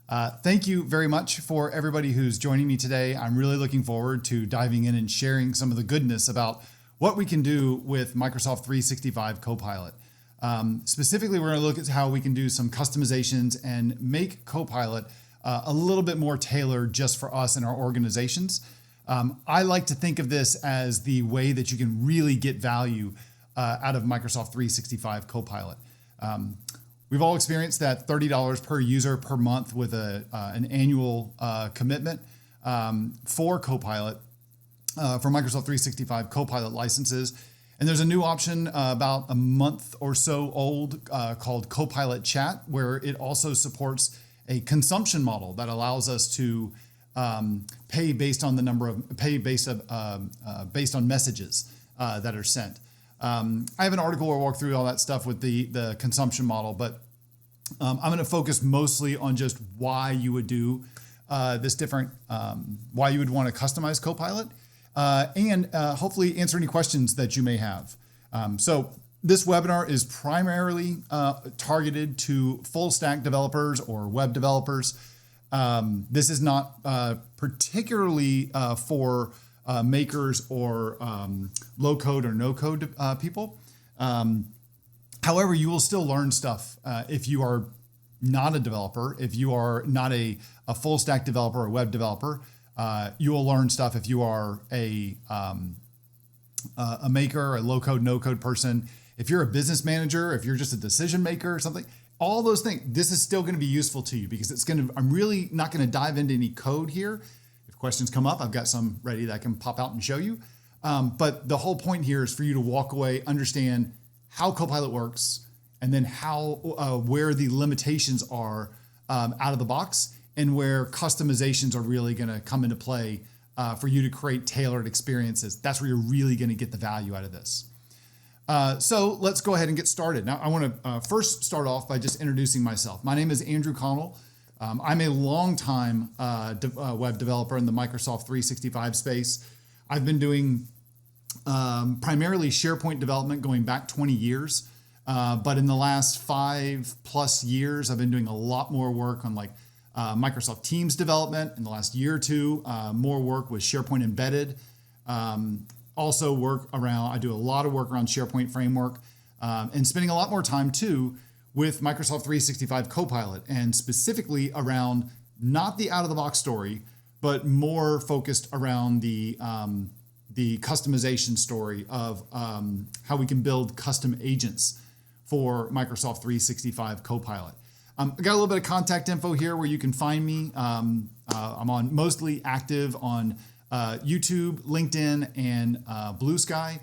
Thank you very much for everybody who's joining me today. I'm really looking forward to diving in and sharing some of the goodness about what we can do with Microsoft 365 Copilot. Specifically, we're going to look at how we can do some customizations and make Copilot a little bit more tailored just for us and our organizations. I like to think of this as the way that you can really get value out of Microsoft 365 Copilot. We've all experienced that $30 per user per month with an annual commitment for Copilot, for Microsoft 365 Copilot licenses. And there's a new option about a month or so old called Copilot Chat, where it also supports a consumption model that allows us to pay based on the number of based on messages that are sent. I have an article where I walk through all that stuff with the consumption model, but I'm going to focus mostly on just why you would do this different, why you would want to customize Copilot, and hopefully answer any questions that you may have. So this webinar is primarily targeted to full stack developers or web developers. This is not particularly for makers or low code or no code people. However, you will still learn stuff if you are not a developer, if you are not a full stack developer or web developer. You will learn stuff if you are a maker, a low code, no code person. If you're a business manager, if you're just a decision maker or something, all those things, this is still going to be useful to you because I'm really not going to dive into any code here. If questions come up, I've got some ready that I can pop out and show you. But the whole point here is for you to walk away, understand how Copilot works, and then where the limitations are out of the box, and where customizations are really going to come into play for you to create tailored experiences. That's where you're really going to get the value out of this. So let's go ahead and get started. Now, I want to first start off by just introducing myself. My name is Andrew Connell. I'm a longtime web developer in the Microsoft 365 space. I've been doing primarily SharePoint development going back 20 years. But in the last 5+ years, I've been doing a lot more work on Microsoft Teams development. In the last year or two, more work with SharePoint Embedded. Also I do a lot of work around SharePoint Framework, and spending a lot more time too with Microsoft 365 Copilot, and specifically around not the out-of-the-box story, but more focused around the customization story of how we can build custom agents for Microsoft 365 Copilot. I got a little bit of contact info here where you can find me. I'm mostly active on YouTube, LinkedIn, and Blue Sky.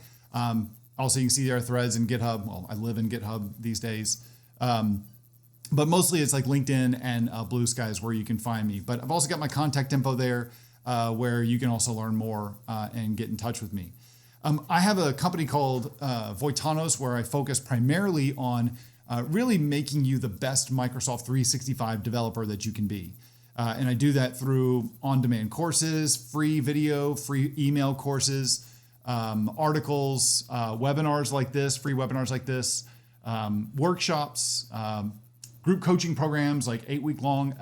Also, you can see there are threads in GitHub. Well, I live in GitHub these days. But mostly it's like LinkedIn and Blue Sky is where you can find me. But I've also got my contact info there where you can also learn more and get in touch with me. I have a company called Voitanos where I focus primarily on really making you the best Microsoft 365 developer that you can be. And I do that through on-demand courses, free video, free email courses, articles, webinars like this, free webinars like this, workshops, group coaching programs like 8-week-long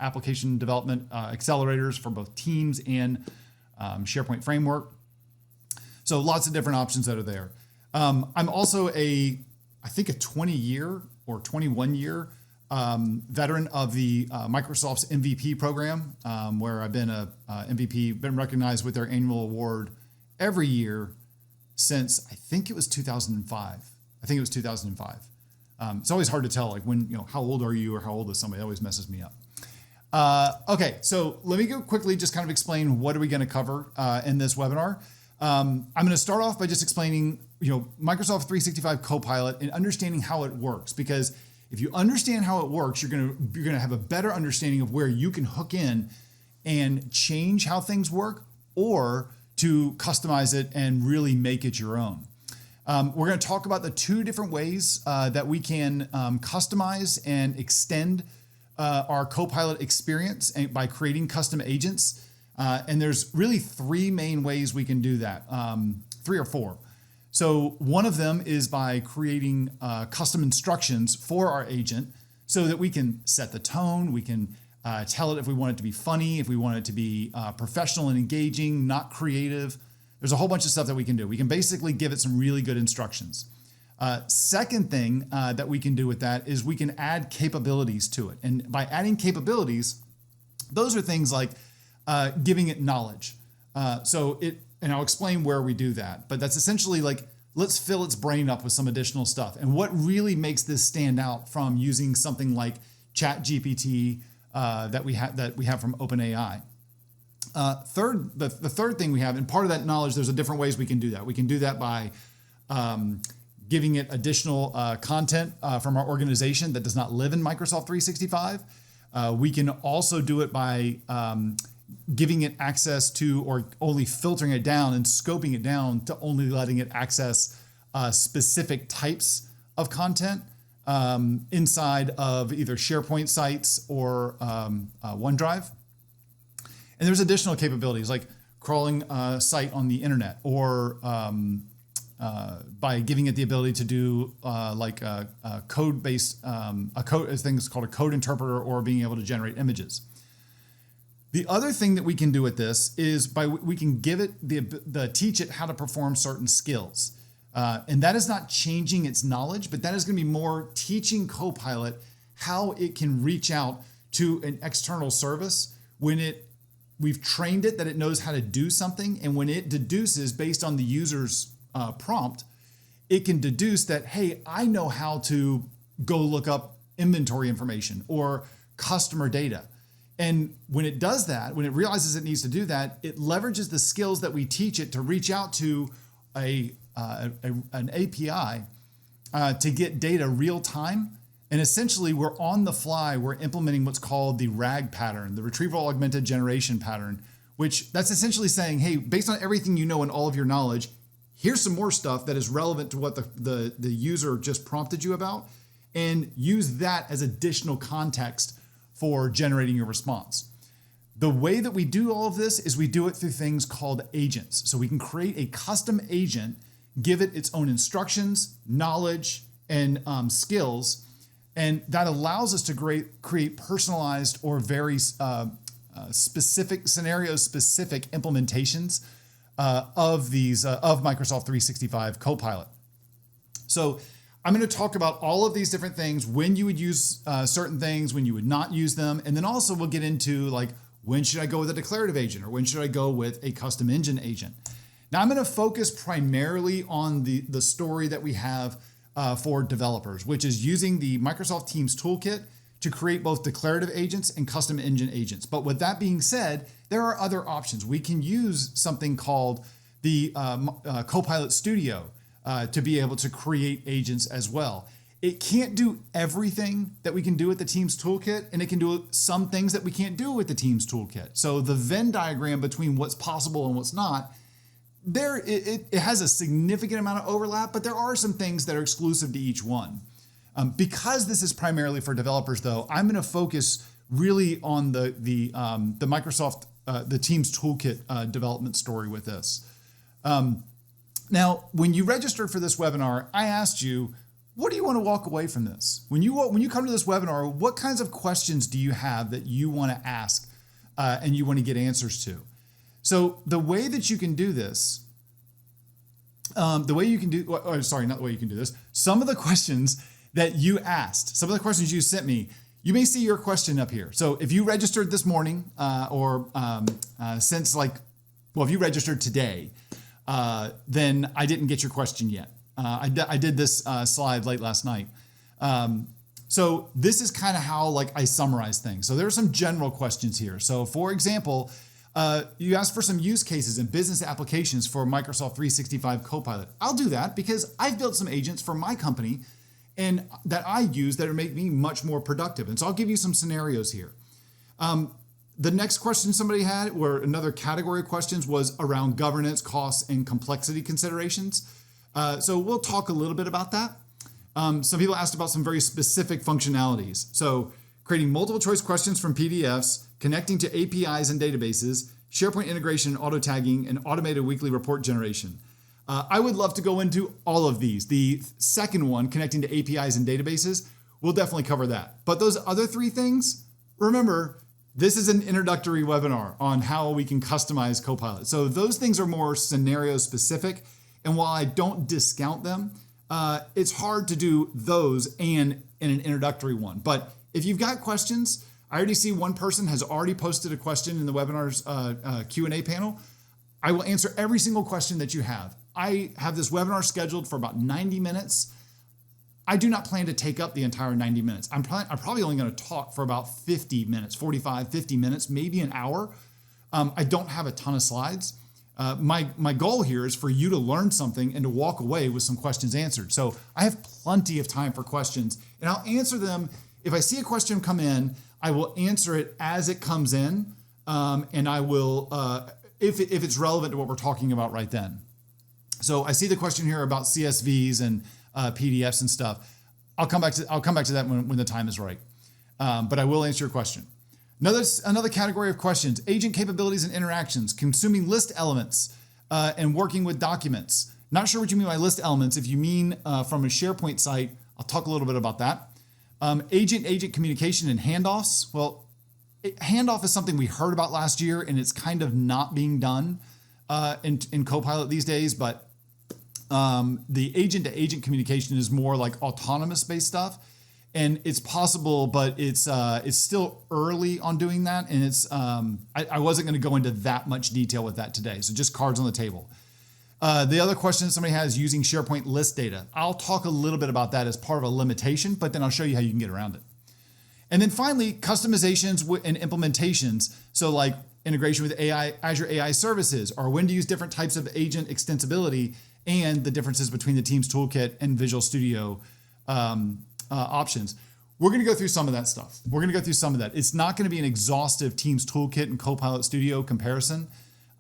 application development accelerators for both Teams and SharePoint Framework. So lots of different options that are there. I'm also I think a 20-year or 21-year veteran of the Microsoft's MVP program, where I've been a MVP, been recognized with their annual award every year since I think it was 2005. It's always hard to tell, how old are you or how old is somebody? It always messes me up. Okay, so let me go quickly just kind of explain what are we going to cover in this webinar. I'm going to start off by just explaining, Microsoft 365 Copilot and understanding how it works, because if you understand how it works, you're going to have a better understanding of where you can hook in and change how things work, or to customize it and really make it your own. We're going to talk about the two different ways that we can customize and extend our Copilot experience by creating custom agents. And there's really three main ways we can do that, 3 or 4. So one of them is by creating custom instructions for our agent so that we can set the tone, we can tell it if we want it to be funny, if we want it to be professional and engaging, not creative. There's a whole bunch of stuff that we can do. We can basically give it some really good instructions. Second thing that we can do with that is we can add capabilities to it. And by adding capabilities, those are things like giving it knowledge. And I'll explain where we do that, but that's essentially like, let's fill its brain up with some additional stuff. And what really makes this stand out from using something like ChatGPT that we have from OpenAI. The third thing we have, and part of that knowledge, there's different ways we can do that. We can do that by giving it additional content from our organization that does not live in Microsoft 365. We can also do it by giving it access to, or only filtering it down and scoping it down to only letting it access specific types of content inside of either SharePoint sites or OneDrive. And there's additional capabilities like crawling a site on the internet, or by giving it the ability to do code-based, things called a code interpreter, or being able to generate images. The other thing that we can do with this is we can give it teach it how to perform certain skills. And that is not changing its knowledge, but that is going to be more teaching Copilot how it can reach out to an external service when we've trained it that it knows how to do something. And when it deduces based on the user's prompt, it can deduce that, hey, I know how to go look up inventory information or customer data. And when it does that, when it realizes it needs to do that, it leverages the skills that we teach it to reach out to an API to get data real time. And essentially, we're on the fly, we're implementing what's called the RAG pattern, the Retrieval Augmented Generation pattern, which that's essentially saying, hey, based on everything you know and all of your knowledge, here's some more stuff that is relevant to what the user just prompted you about, and use that as additional context for generating your response. The way that we do all of this is we do it through things called agents. So we can create a custom agent, give it its own instructions, knowledge, and skills, and that allows us to create personalized or very specific scenario-specific implementations of Microsoft 365 Copilot. So I'm going to talk about all of these different things, when you would use certain things, when you would not use them. And then also we'll get into like, when should I go with a declarative agent, or when should I go with a custom engine agent? Now I'm going to focus primarily on the story that we have for developers, which is using the Microsoft Teams toolkit to create both declarative agents and custom engine agents. But with that being said, there are other options. We can use something called the Copilot Studio to be able to create agents as well. It can't do everything that we can do with the Teams toolkit, and it can do some things that we can't do with the Teams toolkit. So the Venn diagram between what's possible and what's not, it has a significant amount of overlap, but there are some things that are exclusive to each one. Because this is primarily for developers, though, I'm going to focus really on the Microsoft the Teams toolkit development story with this. Now, when you registered for this webinar, I asked you, what do you want to walk away from this? When you come to this webinar, what kinds of questions do you have that you want to ask and you want to get answers to? So the way that you can do this, some of the questions that you asked, some of the questions you sent me, you may see your question up here. So if you registered this morning if you registered today, then I didn't get your question yet. I did this slide late last night. So this is kind of how I summarize things. So there are some general questions here. So for example, you asked for some use cases and business applications for Microsoft 365 Copilot. I'll do that because I've built some agents for my company and that I use that make me much more productive. And so I'll give you some scenarios here. The next question somebody had, or another category of questions, was around governance, costs, and complexity considerations. So we'll talk a little bit about that. Some people asked about some very specific functionalities. So creating multiple choice questions from PDFs, connecting to APIs and databases, SharePoint integration and auto tagging, and automated weekly report generation. I would love to go into all of these. The second one, connecting to APIs and databases, we'll definitely cover that. But those other three things, remember, This is an introductory webinar on how we can customize Copilot. So those things are more scenario specific. And while I don't discount them, it's hard to do those and in an introductory one. But if you've got questions, I already see one person has already posted a question in the webinar's Q&A panel. I will answer every single question that you have. I have this webinar scheduled for about 90 minutes. I do not plan to take up the entire 90 minutes. I'm probably only going to talk for about 50 minutes, 45, 50 minutes, maybe an hour. I don't have a ton of slides. My goal here is for you to learn something and to walk away with some questions answered. So I have plenty of time for questions, and I'll answer them. If I see a question come in, I will answer it as it comes in, and I will, if it's relevant to what we're talking about right then. So I see the question here about CSVs and PDFs and stuff. I'll come back to that when the time is right. But I will answer your question. Another category of questions: agent capabilities and interactions, consuming list elements, and working with documents. Not sure what you mean by list elements. If you mean from a SharePoint site, I'll talk a little bit about that. Agent communication and handoffs. Well, handoff is something we heard about last year, and it's kind of not being done in Copilot these days. But the agent-to-agent communication is more like autonomous-based stuff, and it's possible, but it's still early on doing that, and I wasn't going to go into that much detail with that today. So just cards on the table. The other question somebody has: using SharePoint list data. I'll talk a little bit about that as part of a limitation, but then I'll show you how you can get around it. And then finally, customizations and implementations. So like integration with Azure AI services, or when to use different types of agent extensibility, and the differences between the Teams Toolkit and Visual Studio options. We're going to go through some of that stuff. It's not going to be an exhaustive Teams Toolkit and Copilot Studio comparison.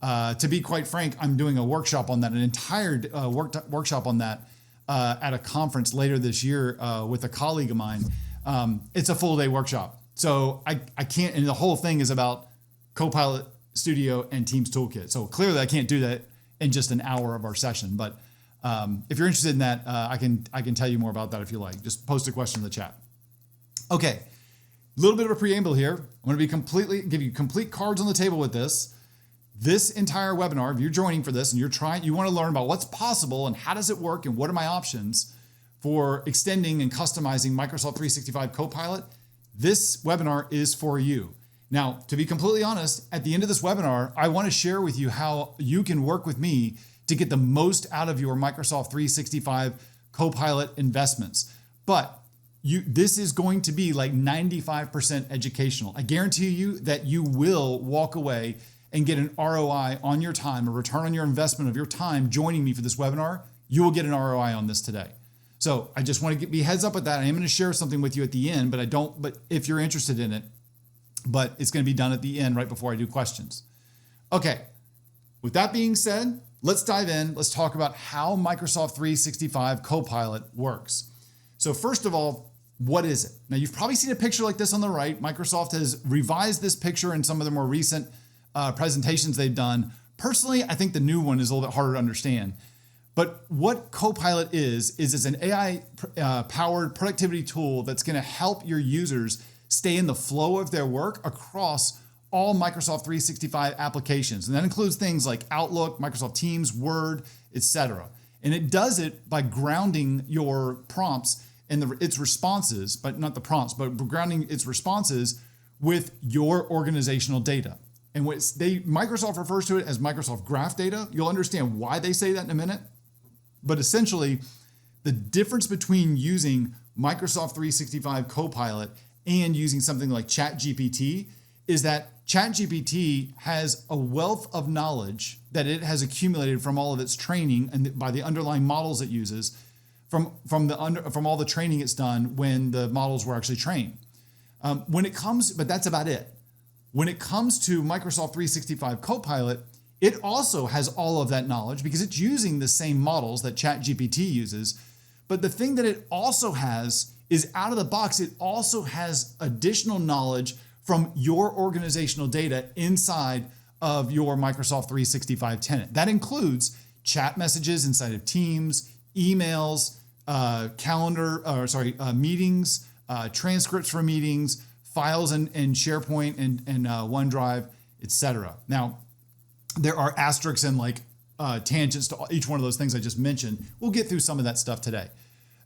To be quite frank, I'm doing a workshop on that, an entire workshop on that at a conference later this year with a colleague of mine. It's a full day workshop. So I can't, and the whole thing is about Copilot Studio and Teams Toolkit. So clearly I can't do that in just an hour of our session. But if you're interested in that, I can tell you more about that if you like. Just post a question in the chat. Okay, a little bit of a preamble here. I'm going to give you complete cards on the table with this. This entire webinar, if you're joining for this and you want to learn about what's possible and how does it work and what are my options for extending and customizing Microsoft 365 Copilot, this webinar is for you. Now, to be completely honest, at the end of this webinar, I want to share with you how you can work with me to get the most out of your Microsoft 365 Copilot investments. But this is going to be like 95% educational. I guarantee you that you will walk away and get an ROI on your time, a return on your investment of your time joining me for this webinar. You will get an ROI on this today. So I just want to be heads up with that. I am going to share something with you at the end, but if you're interested in it, but it's going to be done at the end right before I do questions. Okay, with that being said, let's dive in. Let's talk about how Microsoft 365 Copilot works. So first of all, what is it? Now you've probably seen a picture like this on the right. Microsoft has revised this picture in some of the more recent presentations they've done. Personally, I think the new one is a little bit harder to understand. But what Copilot is it's an AI powered productivity tool that's going to help your users stay in the flow of their work across all Microsoft 365 applications. And that includes things like Outlook, Microsoft Teams, Word, etc. And it does it by grounding your prompts and its responses, but not the prompts, but grounding its responses with your organizational data. And Microsoft refers to it as Microsoft Graph data. You'll understand why they say that in a minute. But essentially, the difference between using Microsoft 365 Copilot and using something like ChatGPT is that ChatGPT has a wealth of knowledge that it has accumulated from all of its training and by the underlying models it uses, from all the training it's done when the models were actually trained. But that's about it. When it comes to Microsoft 365 Copilot, it also has all of that knowledge because it's using the same models that ChatGPT uses. But the thing that it also has is out of the box, it also has additional knowledge from your organizational data inside of your Microsoft 365 tenant. That includes chat messages inside of Teams, emails, meetings, transcripts for meetings, files in SharePoint and OneDrive, etc. Now, there are asterisks and like tangents to each one of those things I just mentioned. We'll get through some of that stuff today.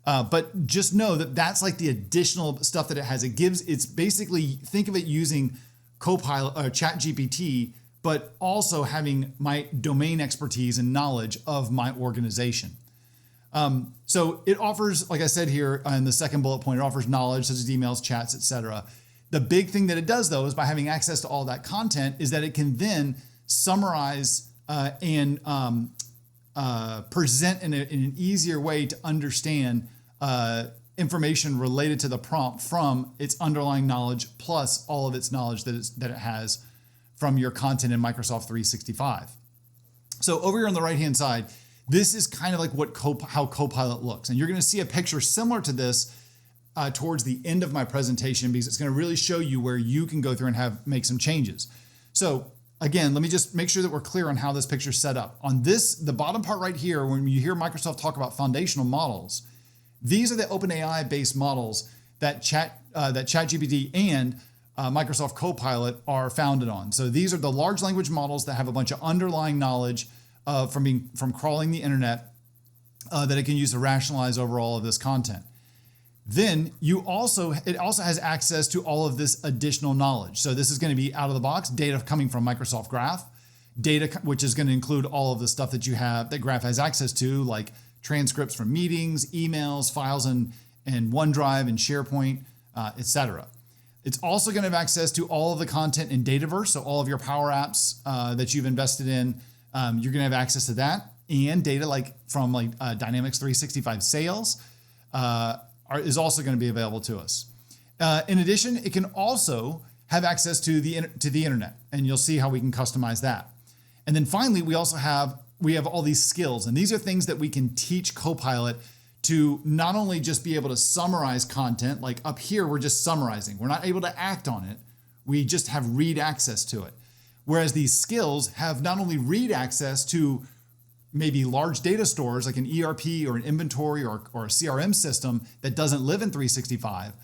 But just know that that's like the additional stuff that it has. It's basically, think of it using Copilot, ChatGPT, but also having my domain expertise and knowledge of my organization. So it offers, like I said here in the second bullet point, it offers knowledge such as emails, chats, etc. The big thing that it does though is by having access to all that content is that it can then summarize and present in an easier way to understand information related to the prompt from its underlying knowledge plus all of its knowledge that it has from your content in Microsoft 365. So over here on the right-hand side, this is kind of like how Copilot looks. And you're going to see a picture similar to this towards the end of my presentation because it's going to really show you where you can go through and make some changes. So again, let me just make sure that we're clear on how this picture is set up. On the bottom part right here, when you hear Microsoft talk about foundational models, these are the OpenAI based models that ChatGPT and Microsoft Copilot are founded on. So these are the large language models that have a bunch of underlying knowledge from crawling the internet that it can use to rationalize over all of this content. Then it also has access to all of this additional knowledge. So this is going to be out of the box data coming from Microsoft Graph, data which is going to include all of the stuff that you have that Graph has access to, like transcripts from meetings, emails, files in OneDrive and SharePoint, etc. It's also going to have access to all of the content in Dataverse, so all of your Power Apps that you've invested in, you're going to have access to that, and data from Dynamics 365 Sales is also going to be available to us. In addition, it can also have access to the internet, and you'll see how we can customize that. And then finally, we have all these skills, and these are things that we can teach Copilot to not only just be able to summarize content, like up here, we're just summarizing. We're not able to act on it. We just have read access to it. Whereas these skills have not only read access to maybe large data stores like an ERP or an inventory or a CRM system that doesn't live in 365,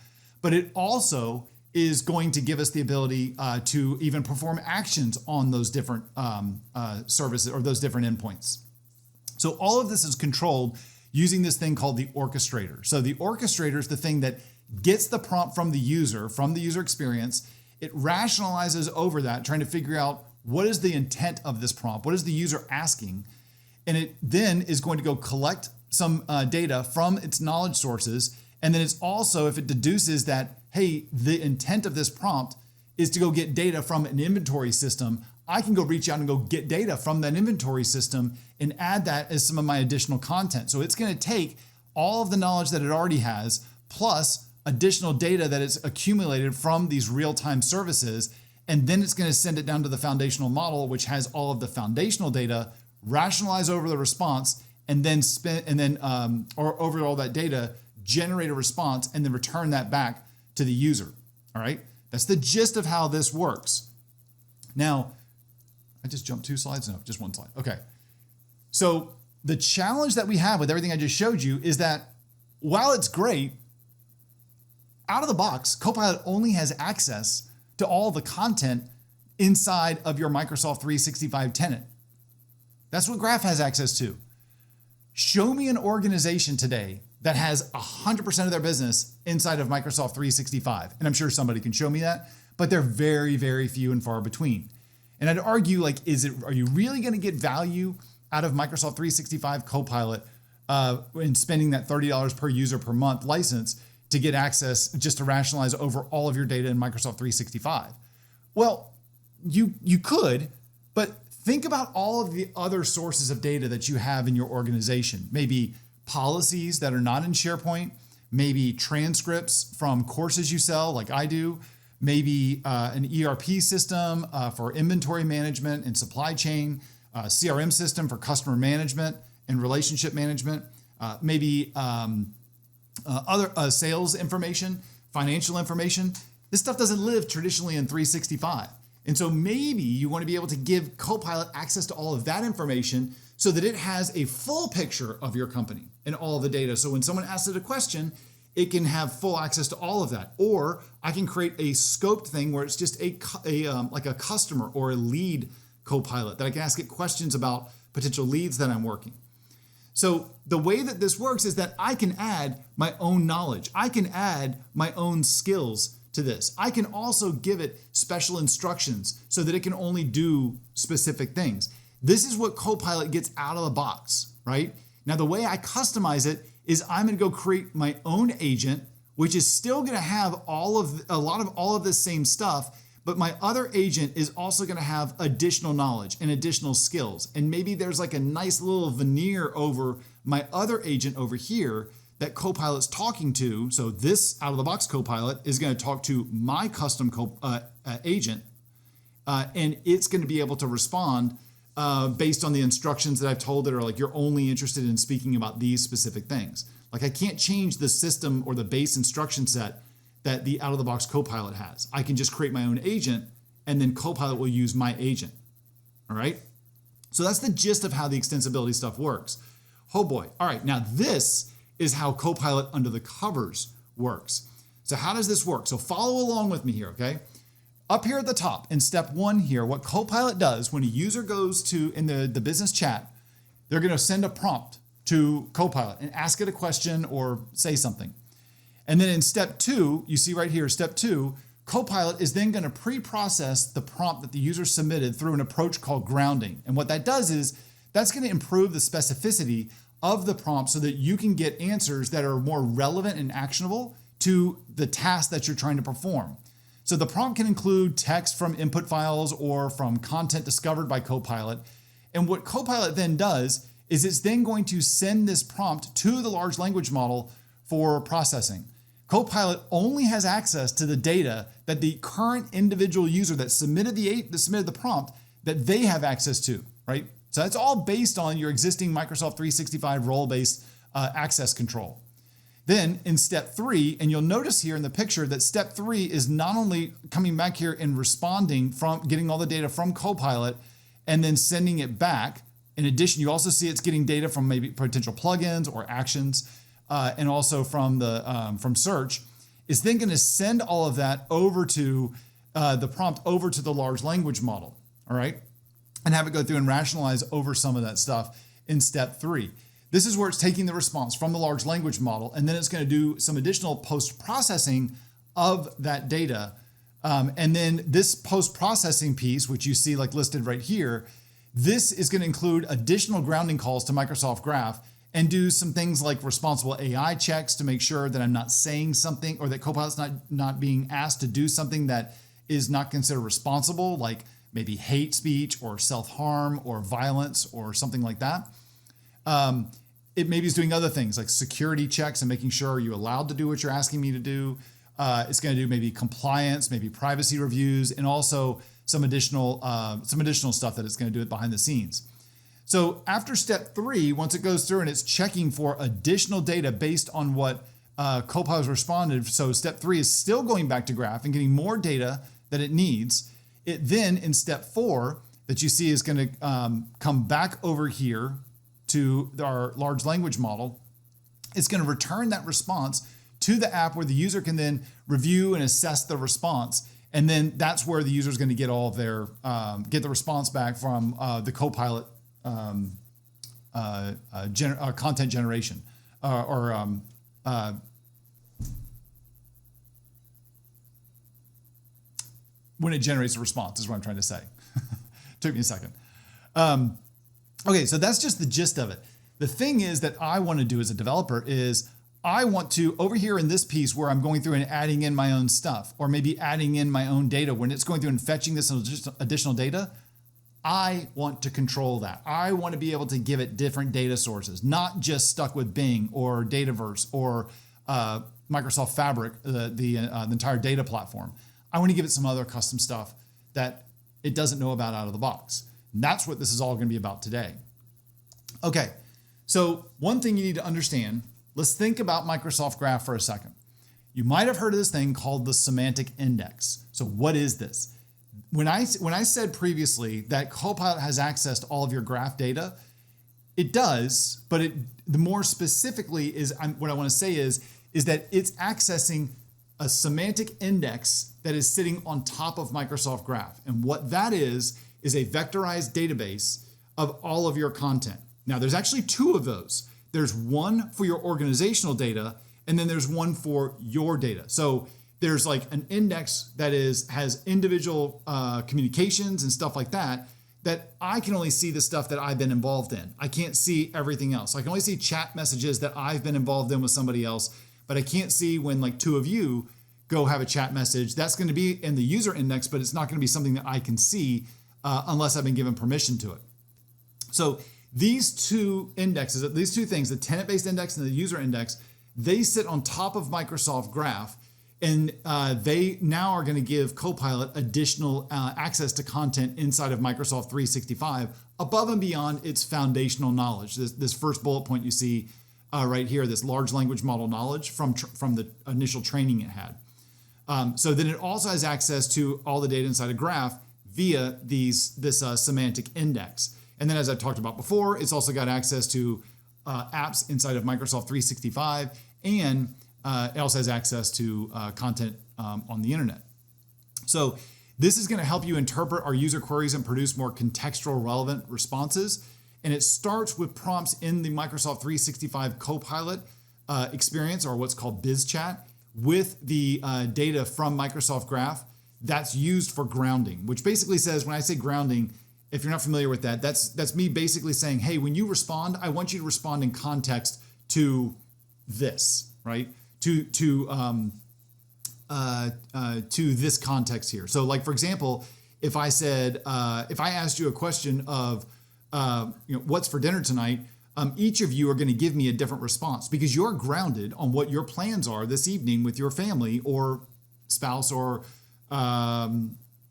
but it also is going to give us the ability to even perform actions on those different services or those different endpoints. So all of this is controlled using this thing called the orchestrator. So the orchestrator is the thing that gets the prompt from the user experience. It rationalizes over that, trying to figure out what is the intent of this prompt, what is the user asking, and it then is going to go collect some data from its knowledge sources. And then it's also, if it deduces that, hey, the intent of this prompt is to go get data from an inventory system, I can go reach out and go get data from that inventory system and add that as some of my additional content. So it's going to take all of the knowledge that it already has, plus additional data that it's accumulated from these real-time services, and then it's going to send it down to the foundational model, which has all of the foundational data, rationalize over the response, and then over all that data, generate a response, and then return that back to the user. All right, that's the gist of how this works. Now, I just jumped 2 slides? No, just 1 slide. Okay. So the challenge that we have with everything I just showed you is that while it's great, out of the box, Copilot only has access to all the content inside of your Microsoft 365 tenant. That's what Graph has access to. Show me an organization today that has 100% of their business inside of Microsoft 365. And I'm sure somebody can show me that, but they're very, very few and far between. And I'd argue, are you really going to get value out of Microsoft 365 Copilot in spending that $30 per user per month license to get access just to rationalize over all of your data in Microsoft 365? Well, you could, but think about all of the other sources of data that you have in your organization. Maybe policies that are not in SharePoint, maybe transcripts from courses you sell like I do, maybe an ERP system for inventory management and supply chain, CRM system for customer management and relationship management, maybe other sales information, financial information. This stuff doesn't live traditionally in 365. And so maybe you want to be able to give Copilot access to all of that information so that it has a full picture of your company and all of the data. So when someone asks it a question, it can have full access to all of that. Or I can create a scoped thing where it's just like a customer or a lead Copilot that I can ask it questions about potential leads that I'm working. So the way that this works is that I can add my own knowledge. I can add my own skills to this. I can also give it special instructions so that it can only do specific things. This is what Copilot gets out of the box, right? Now, the way I customize it is I'm going to go create my own agent, which is still going to have a lot of all of the same stuff, but my other agent is also going to have additional knowledge and additional skills. And maybe there's like a nice little veneer over my other agent over here that Copilot's talking to. So this out of the box Copilot is going to talk to my custom agent, and it's going to be able to respond based on the instructions that I've told it, or like, you're only interested in speaking about these specific things. Like, I can't change the system or the base instruction set that the out of the box Copilot has. I can just create my own agent, and then Copilot will use my agent. All right. So that's the gist of how the extensibility stuff works. Oh boy. All right. Now this is how Copilot under the covers works. So how does this work? So follow along with me here. Okay. Up here at the top in step 1 here, what Copilot does when a user goes to in the business chat, they're going to send a prompt to Copilot and ask it a question or say something. And then in step 2, you see right here, step 2, Copilot is then going to pre-process the prompt that the user submitted through an approach called grounding. And what that does is that's going to improve the specificity of the prompt so that you can get answers that are more relevant and actionable to the task that you're trying to perform. So the prompt can include text from input files or from content discovered by Copilot. And what Copilot then does is it's then going to send this prompt to the large language model for processing. Copilot only has access to the data that the current individual user that submitted the prompt that they have access to, right? So that's all based on your existing Microsoft 365 role-based access control. Then in step 3, and you'll notice here in the picture that step 3 is not only coming back here and responding from getting all the data from Copilot and then sending it back. In addition, you also see it's getting data from maybe potential plugins or actions, and also from search. It's then going to send all of that over to the prompt over to the large language model, all right, and have it go through and rationalize over some of that stuff in step 3. This is where it's taking the response from the large language model, and then it's going to do some additional post-processing of that data. And then this post-processing piece, which you see like listed right here, this is going to include additional grounding calls to Microsoft Graph and do some things like responsible AI checks to make sure that I'm not saying something, or that Copilot's not being asked to do something that is not considered responsible, like maybe hate speech or self-harm or violence or something like that. It maybe is doing other things like security checks and making sure, are you allowed to do what you're asking me to do? It's going to do maybe compliance, maybe privacy reviews, and also some additional stuff that it's going to do it behind the scenes. So after step 3, once it goes through and it's checking for additional data based on what Copilot has responded, so step 3 is still going back to Graph and getting more data that it needs. It then in step 4 that you see is going to come back over here to our large language model. It's going to return that response to the app where the user can then review and assess the response. And then that's where the user is going to get all of their, get the response back from the Copilot content generation when it generates a response is what I'm trying to say. Took me a second. Okay, so that's just the gist of it. The thing is that I want to do as a developer is I want to, over here in this piece where I'm going through and adding in my own stuff, or maybe adding in my own data, when it's going through and fetching this additional data, I want to control that. I want to be able to give it different data sources, not just stuck with Bing or Dataverse or Microsoft Fabric, the entire data platform. I want to give it some other custom stuff that it doesn't know about out of the box. And that's what this is all going to be about today. Okay, so one thing you need to understand, let's think about Microsoft Graph for a second. You might have heard of this thing called the semantic index. So what is this? When I said previously that Copilot has access to all of your graph data, it does, but the more specifically is what I want to say is is that it's accessing a semantic index that is sitting on top of Microsoft Graph. And what that is a vectorized database of all of your content. Now, there's actually two of those. There's one for your organizational data, and then there's one for your data. So there's like an index that has individual communications and stuff like that I can only see the stuff that I've been involved in. I can't see everything else. I can only see chat messages that I've been involved in with somebody else, but I can't see when like two of you go have a chat message. That's going to be in the user index, but it's not going to be something that I can see unless I've been given permission to it. So these two indexes, these two things, the tenant-based index and the user index, they sit on top of Microsoft Graph, and they now are going to give Copilot additional access to content inside of Microsoft 365 above and beyond its foundational knowledge. This first bullet point you see right here, this large language model knowledge from the initial training it had. So then it also has access to all the data inside of Graph via this semantic index. And then, as I've talked about before, it's also got access to apps inside of Microsoft 365, and it also has access to content on the internet. So this is going to help you interpret our user queries and produce more contextual relevant responses. And it starts with prompts in the Microsoft 365 Copilot experience, or what's called BizChat, with the data from Microsoft Graph that's used for grounding, which basically says, when I say grounding, if you're not familiar with that, that's me basically saying, hey, when you respond, I want you to respond in context to this, right? To this context here. So like, for example, if I said, if I asked you a question of, what's for dinner tonight, each of you are going to give me a different response because you're grounded on what your plans are this evening with your family or spouse or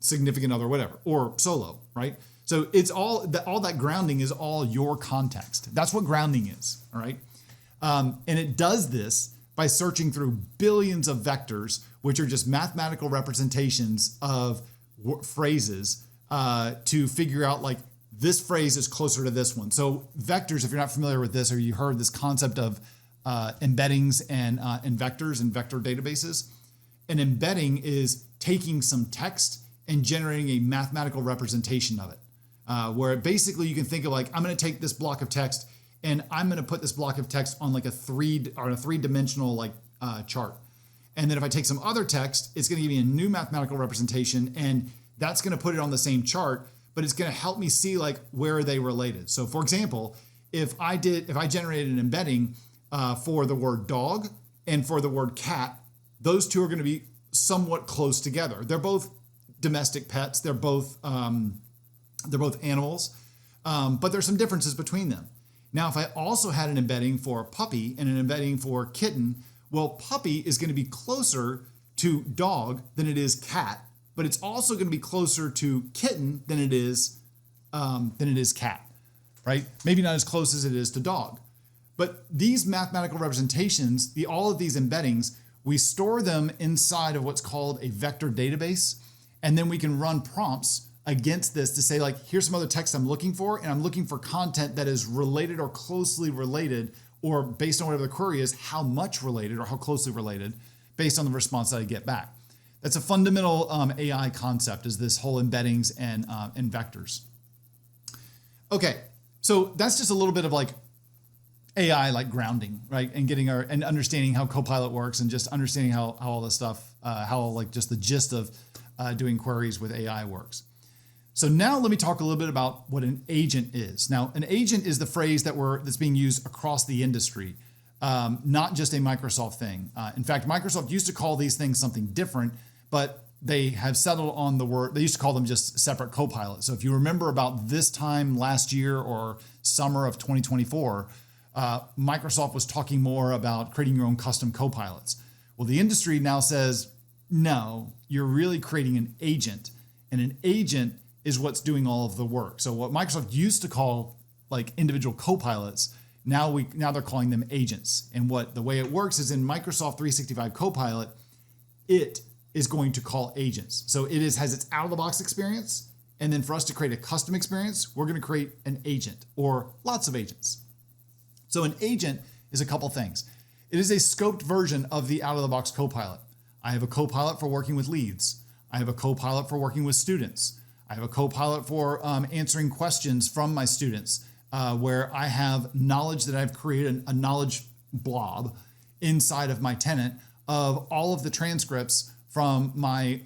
significant other, whatever, or solo, right? So it's all that grounding is all your context. That's what grounding is, all right? And it does this by searching through billions of vectors, which are just mathematical representations of phrases to figure out like this phrase is closer to this one. So vectors, if you're not familiar with this or you heard this concept of embeddings and vectors and vector databases, an embedding is taking some text and generating a mathematical representation of it. Where basically you can think of like, I'm going to take this block of text and I'm going to put this block of text on like a three-dimensional like chart. And then if I take some other text, it's going to give me a new mathematical representation, and that's going to put it on the same chart, but it's going to help me see like where are they related. So for example, if I generated an embedding for the word dog and for the word cat, those two are going to be somewhat close together. They're both domestic pets. They're both animals, but there's some differences between them. Now, if I also had an embedding for puppy and an embedding for kitten, well, puppy is going to be closer to dog than it is cat, but it's also going to be closer to kitten than it is cat, right? Maybe not as close as it is to dog. But these mathematical representations, all of these embeddings, we store them inside of what's called a vector database, and then we can run prompts against this to say like, here's some other text I'm looking for, and I'm looking for content that is related or closely related, or based on whatever the query is, how much related or how closely related based on the response that I get back. That's a fundamental AI concept, is this whole embeddings and vectors. Okay, so that's just a little bit of like AI like grounding, right? And getting and understanding how Copilot works, and just understanding how all this stuff, how like just the gist of doing queries with AI works. So now let me talk a little bit about what an agent is. Now, an agent is the phrase that's being used across the industry, not just a Microsoft thing. In fact, Microsoft used to call these things something different, but they have settled on the word. They used to call them just separate Copilot. So if you remember about this time last year or summer of 2024, Microsoft was talking more about creating your own custom Copilots. Well, the industry now says, no, you're really creating an agent, and an agent is what's doing all of the work. So what Microsoft used to call like individual copilots, now they're calling them agents. And the way it works is in Microsoft 365 Copilot, it is going to call agents. So it has its out-of-the-box experience, and then for us to create a custom experience, we're going to create an agent or lots of agents. So an agent is a couple things. It is a scoped version of the out-of-the-box Copilot. I have a Copilot for working with leads. I have a Copilot for working with students. I have a Copilot for answering questions from my students, where I have knowledge that I've created, a knowledge blob inside of my tenant of all of the transcripts from my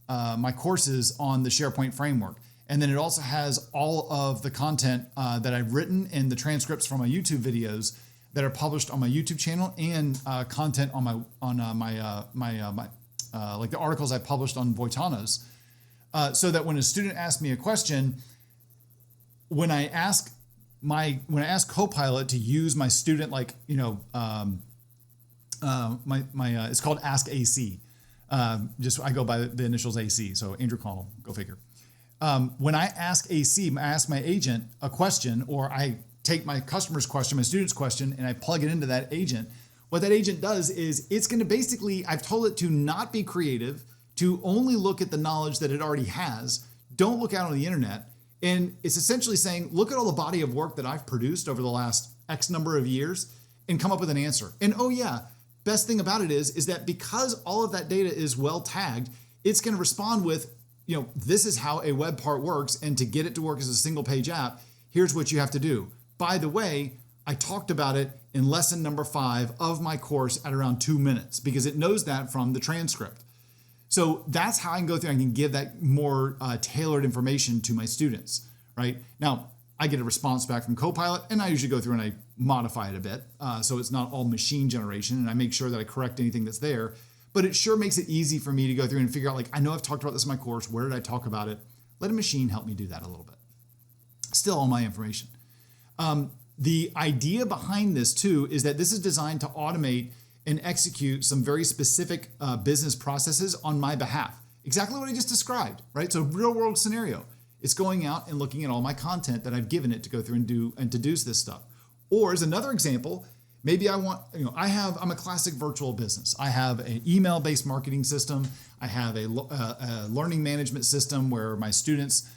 my courses on the SharePoint framework. And then it also has all of the content that I've written and the transcripts from my YouTube videos that are published on my YouTube channel, and content on my like the articles I published on Voitanos, so that when a student asks me a question, when I ask Copilot to use my student, like, you know, it's called Ask AC. Just I go by the initials AC, so Andrew Connell, go figure. When I ask AC, I ask my agent a question, or I take my customer's question, my student's question, and I plug it into that agent. What that agent does is it's going to basically, I've told it to not be creative, to only look at the knowledge that it already has. Don't look out on the internet. And it's essentially saying, look at all the body of work that I've produced over the last X number of years and come up with an answer. And oh yeah, best thing about it is that because all of that data is well tagged, it's going to respond with, you know, this is how a web part works. And to get it to work as a single page app, here's what you have to do. By the way, I talked about it in lesson number 5 of my course at around 2 minutes, because it knows that from the transcript. So that's how I can go through. I can give that more tailored information to my students, right? Now, I get a response back from Copilot, and I usually go through and I modify it a bit. So it's not all machine generation, and I make sure that I correct anything that's there. But it sure makes it easy for me to go through and figure out, like, I know I've talked about this in my course. Where did I talk about it? Let a machine help me do that a little bit. Still all my information. The idea behind this too is that this is designed to automate and execute some very specific business processes on my behalf. Exactly what I just described, right? So real world scenario. It's going out and looking at all my content that I've given it to go through and do and deduce this stuff. Or as another example, maybe I want, you know, I'm a classic virtual business. I have an email-based marketing system. I have a learning management system where my students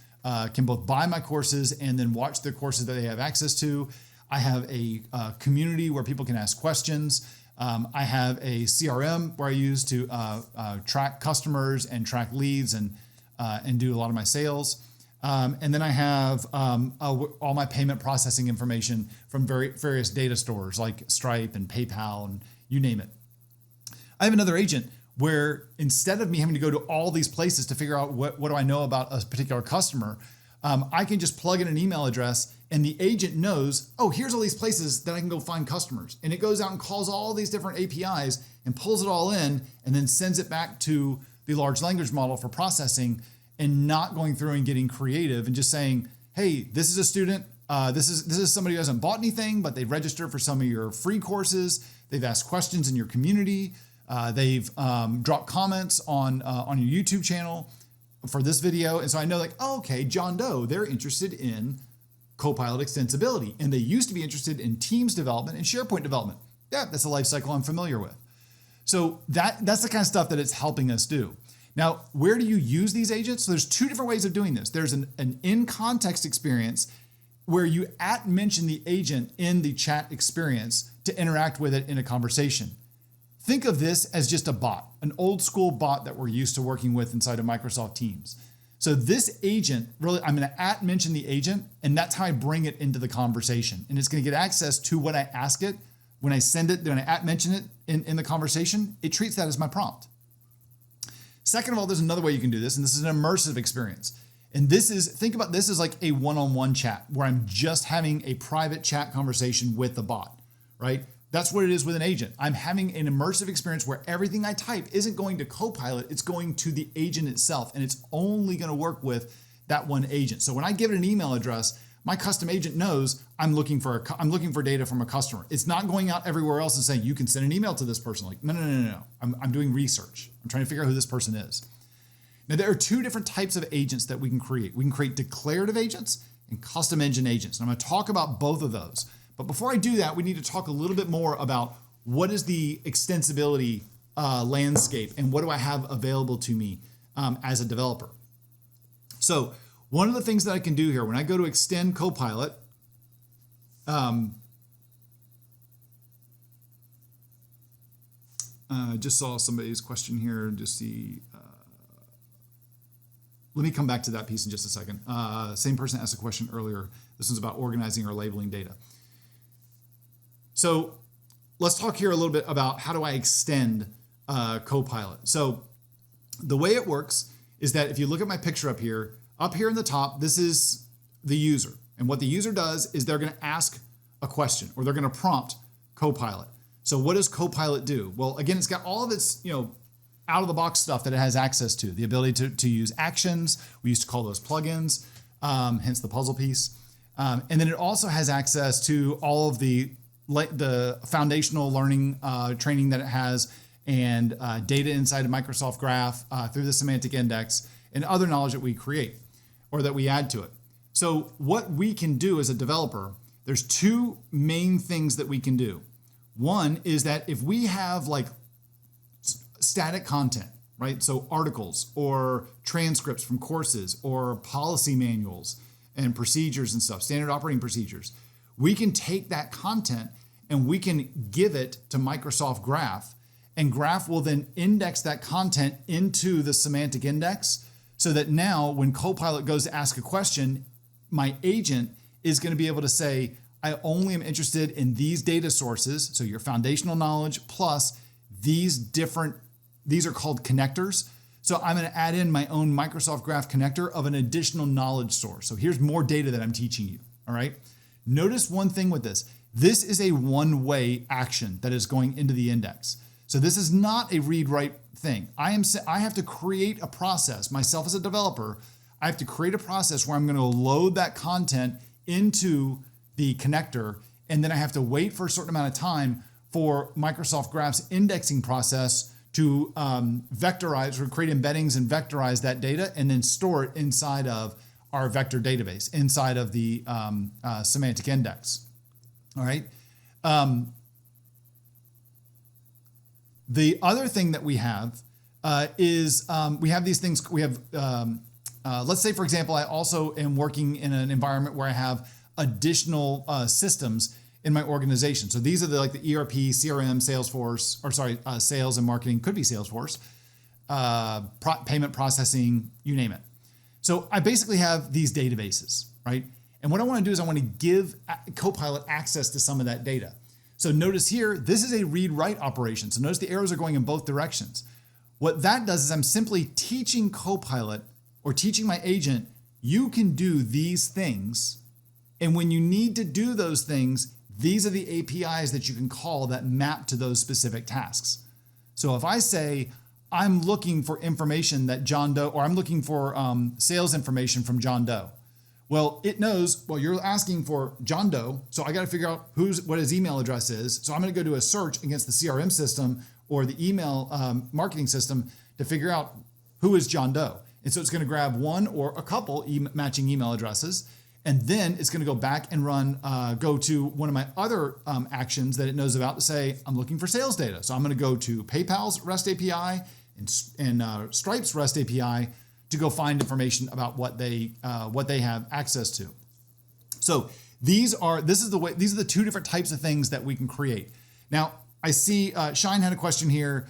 can both buy my courses and then watch the courses that they have access to. I have a community where people can ask questions. I have a CRM where I use to track customers and track leads and do a lot of my sales. And then I have all my payment processing information from various data stores like Stripe and PayPal and you name it. I have another agent where instead of me having to go to all these places to figure out what do I know about a particular customer, I can just plug in an email address and the agent knows, oh, here's all these places that I can go find customers. And it goes out and calls all these different APIs and pulls it all in and then sends it back to the large language model for processing, and not going through and getting creative and just saying, hey, this is a student. This is somebody who hasn't bought anything, but they've registered for some of your free courses. They've asked questions in your community. They've dropped comments on your YouTube channel for this video. And so I know, like, oh, okay, John Doe, they're interested in Copilot extensibility. And they used to be interested in Teams development and SharePoint development. Yeah, that's a life cycle I'm familiar with. So that's the kind of stuff that it's helping us do. Now, where do you use these agents? So there's 2 different ways of doing this. There's an in-context experience where you mention the agent in the chat experience to interact with it in a conversation. Think of this as just a bot, an old school bot that we're used to working with inside of Microsoft Teams. So this agent, really, I'm going to mention the agent, and that's how I bring it into the conversation. And it's going to get access to what I ask it. When I send it, when I mention it in the conversation, it treats that as my prompt. Second of all, there's another way you can do this, and this is an immersive experience. And think about this as like a one-on-one chat where I'm just having a private chat conversation with the bot, right? That's what it is with an agent. I'm having an immersive experience where everything I type isn't going to Copilot, it's going to the agent itself, and it's only going to work with that one agent. So when I give it an email address, my custom agent knows I'm looking for data from a customer. It's not going out everywhere else and saying, you can send an email to this person. Like, no. I'm doing research. I'm trying to figure out who this person is. Now, there are 2 different types of agents that we can create. We can create declarative agents and custom engine agents. And I'm going to talk about both of those. But before I do that, we need to talk a little bit more about what is the extensibility landscape and what do I have available to me as a developer. So one of the things that I can do here, when I go to extend Copilot, Just saw somebody's question here. Just see. Let me come back to that piece in just a second. Same person asked a question earlier. This one's about organizing or labeling data. So let's talk here a little bit about how do I extend Copilot. So the way it works is that if you look at my picture up here in the top, this is the user. And what the user does is they're going to ask a question or they're going to prompt Copilot. So what does Copilot do? Well, again, it's got all of its, out of the box stuff that it has access to, the ability to use actions. We used to call those plugins, hence the puzzle piece. And then it also has access to all of the foundational learning training that it has and data inside of Microsoft Graph through the semantic index and other knowledge that we create or that we add to it. So what we can do as a developer, there's two main things that we can do. One is that if we have like static content, right? So articles or transcripts from courses or policy manuals and procedures and stuff, standard operating procedures, we can take that content and we can give it to Microsoft Graph, and Graph will then index that content into the semantic index so that now when Copilot goes to ask a question, my agent is going to be able to say, I only am interested in these data sources, so your foundational knowledge plus these are called connectors. So I'm going to add in my own Microsoft Graph connector of an additional knowledge source. So here's more data that I'm teaching you, all right? Notice one thing with this. This is a one-way action that is going into the index. So this is not a read-write thing. I have to create a process, myself as a developer, I have to create a process where I'm going to load that content into the connector, and then I have to wait for a certain amount of time for Microsoft Graph's indexing process to vectorize or create embeddings and vectorize that data and then store it inside of our vector database, inside of the semantic index. All right. The other thing that we have is we have these things. We have, let's say, for example, I also am working in an environment where I have additional systems in my organization. So these are the ERP, CRM, Salesforce, sales and marketing, could be Salesforce, payment processing, you name it. So I basically have these databases, right? And what I want to do is I want to give Copilot access to some of that data. So notice here, this is a read-write operation. So notice the arrows are going in both directions. What that does is I'm simply teaching Copilot or teaching my agent, you can do these things. And when you need to do those things, these are the APIs that you can call that map to those specific tasks. So if I say, I'm looking for information that John Doe, or I'm looking for sales information from John Doe. Well, it knows, well, you're asking for John Doe, so I got to figure out what his email address is. So I'm going to go do a search against the CRM system or the email marketing system to figure out who is John Doe. And so it's going to grab one or a couple matching email addresses, and then it's going to go back and go to one of my other actions that it knows about to say, I'm looking for sales data. So I'm going to go to PayPal's REST API and Stripe's REST API to go find information about what they have access to. So these are the two different types of things that we can create. Now I see Shine had a question here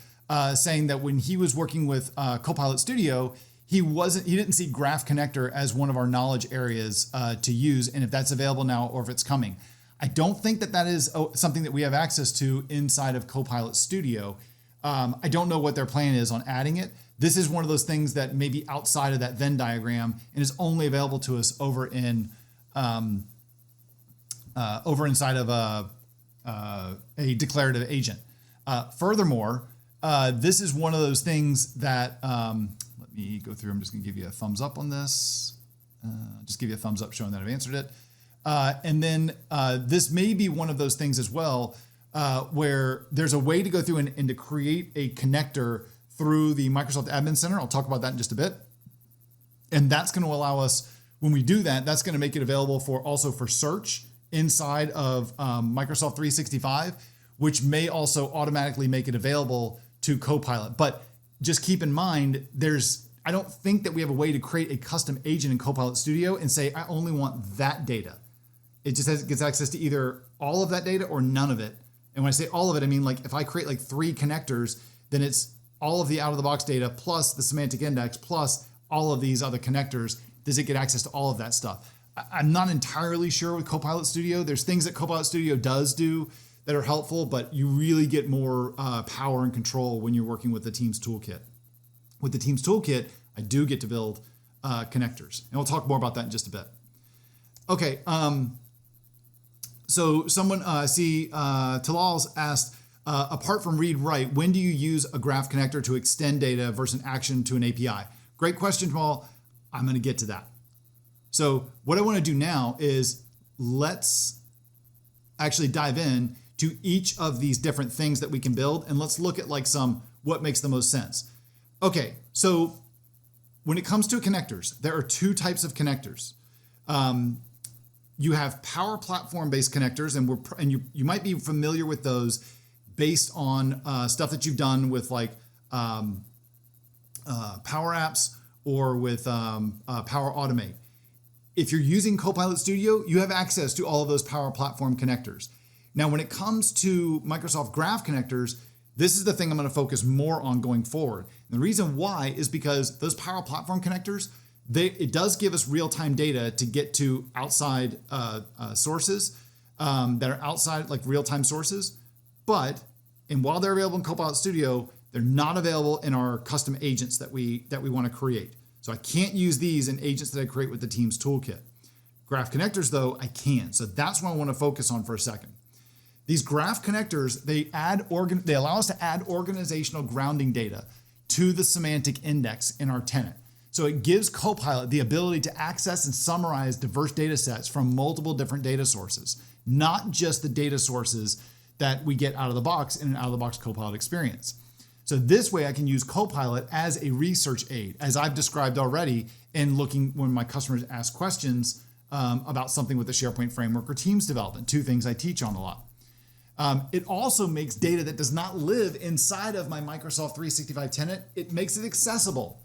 saying that when he was working with Copilot Studio, he didn't see Graph Connector as one of our knowledge areas to use, and if that's available now or if it's coming. I don't think that is something that we have access to inside of Copilot Studio. I don't know what their plan is on adding it. This is one of those things that may be outside of that Venn diagram and is only available to us over inside of a declarative agent. Furthermore, this is one of those things that, let me go through. I'm just going to give you a thumbs up on this. Just give you a thumbs up showing that I've answered it. And then this may be one of those things as well, where there's a way to go through and to create a connector through the Microsoft Admin Center. I'll talk about that in just a bit. And that's going to allow us, when we do that, that's going to make it available also for search inside of Microsoft 365, which may also automatically make it available to Copilot. But just keep in mind, I don't think that we have a way to create a custom agent in Copilot Studio and say, I only want that data. It just gets access to either all of that data or none of it. And when I say all of it, I mean like if I create like 3 connectors, then it's all of the out-of-the-box data plus the semantic index plus all of these other connectors. Does it get access to all of that stuff? I'm not entirely sure with Copilot Studio. There's things that Copilot Studio does do that are helpful, but you really get more power and control when you're working with the Teams Toolkit. With the Teams Toolkit, I do get to build connectors, and we'll talk more about that in just a bit. Okay, so someone, Talal's asked, apart from read-write, when do you use a graph connector to extend data versus an action to an API? Great question, Jamal. I'm going to get to that. So what I want to do now is let's actually dive in to each of these different things that we can build, and let's look at like what makes the most sense. Okay, so when it comes to connectors, there are 2 types of connectors. You have Power Platform-based connectors, and you might be familiar with those based on stuff that you've done with like Power Apps or with Power Automate. If you're using Copilot Studio, you have access to all of those Power Platform connectors. Now, when it comes to Microsoft Graph connectors, this is the thing I'm going to focus more on going forward. And the reason why is because those Power Platform connectors, it does give us real-time data to get to outside sources that are outside, like real-time sources. And while they're available in Copilot Studio, they're not available in our custom agents that we want to create. So I can't use these in agents that I create with the Teams Toolkit. Graph connectors, though, I can. So that's what I want to focus on for a second. These graph connectors, they allow us to add organizational grounding data to the semantic index in our tenant. So it gives Copilot the ability to access and summarize diverse data sets from multiple different data sources, not just the data sources that we get out of the box in an out-of-the-box Copilot experience. So this way I can use Copilot as a research aid, as I've described already in looking when my customers ask questions about something with the SharePoint framework or Teams development, 2 things I teach on a lot. It also makes data that does not live inside of my Microsoft 365 tenant, it makes it accessible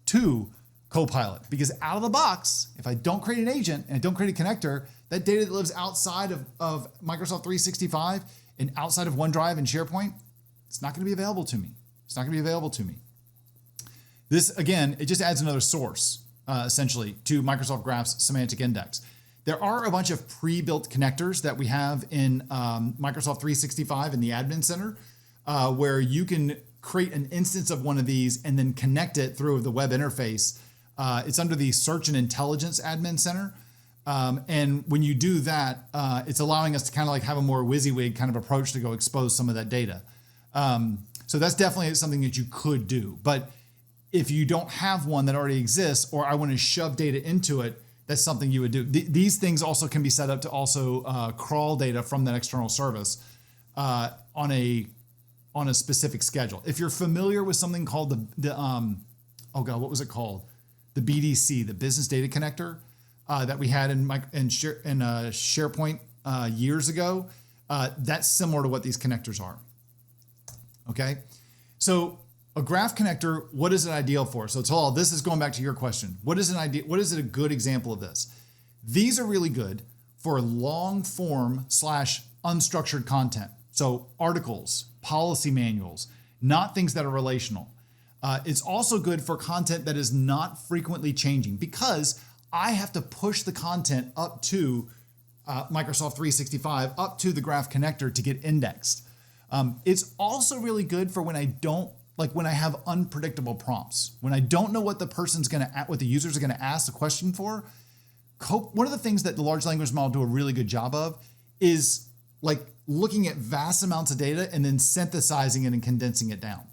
to Copilot, because out of the box, if I don't create an agent and I don't create a connector, that data that lives outside of Microsoft 365 and outside of OneDrive and SharePoint, it's not going to be available to me. It's not going to be available to me. This, again, it just adds another source, essentially, to Microsoft Graph's semantic index. There are a bunch of pre-built connectors that we have in Microsoft 365 in the Admin Center, where you can create an instance of one of these and then connect it through the web interface. It's under the Search and Intelligence Admin Center. And when you do that, it's allowing us to kind of like have a more WYSIWYG kind of approach to go expose some of that data. So that's definitely something that you could do. But if you don't have one that already exists, or I want to shove data into it, that's something you would do. These things also can be set up to also crawl data from that external service on a specific schedule. If you're familiar with something called what was it called? The BDC, the Business Data Connector that we had in SharePoint years ago, that's similar to what these connectors are. Okay, so a graph connector, what is it ideal for? So Talal, this is going back to your question. What is a good example of this? These are really good for long form / unstructured content. So articles, policy manuals, not things that are relational. It's also good for content that is not frequently changing, because I have to push the content up to Microsoft 365, up to the graph connector to get indexed. It's also really good for when I have unpredictable prompts, when I don't know what what the users are going to ask the question for. One of the things that the large language model do a really good job of is like looking at vast amounts of data and then synthesizing it and condensing it down.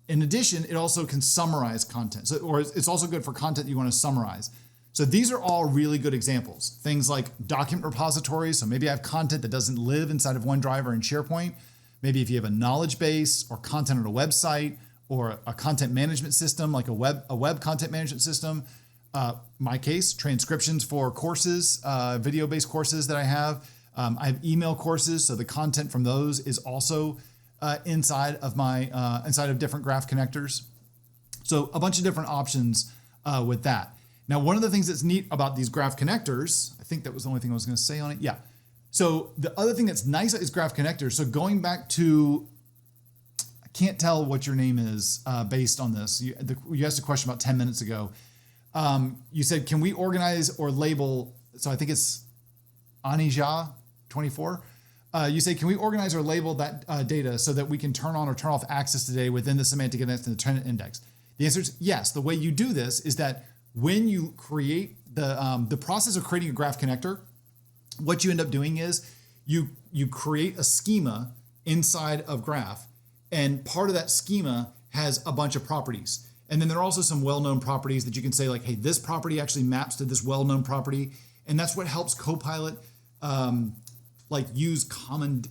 In addition, it also can summarize content. Or it's also good for content you want to summarize. So these are all really good examples. Things like document repositories. So maybe I have content that doesn't live inside of OneDrive or in SharePoint. Maybe if you have a knowledge base or content on a website or a content management system, like a web content management system. My case, transcriptions for courses, video-based courses that I have. I have email courses, so the content from those is also inside of different graph connectors. So a bunch of different options with that. Now, one of the things that's neat about these graph connectors, I think that was the only thing I was going to say on it. Yeah. So the other thing that's nice is Graph Connector. So going back to, I can't tell what your name is based on this. You asked a question about 10 minutes ago. You said, can we organize or label? So I think it's Anija 24. You say, can we organize or label that data so that we can turn on or turn off access today within the semantic index and the tenant index? The answer is yes. The way you do this is that when you create the process of creating a graph connector, what you end up doing is you create a schema inside of Graph, and part of that schema has a bunch of properties. And then there are also some well-known properties that you can say like, hey, this property actually maps to this well-known property. And that's what helps Copilot like use common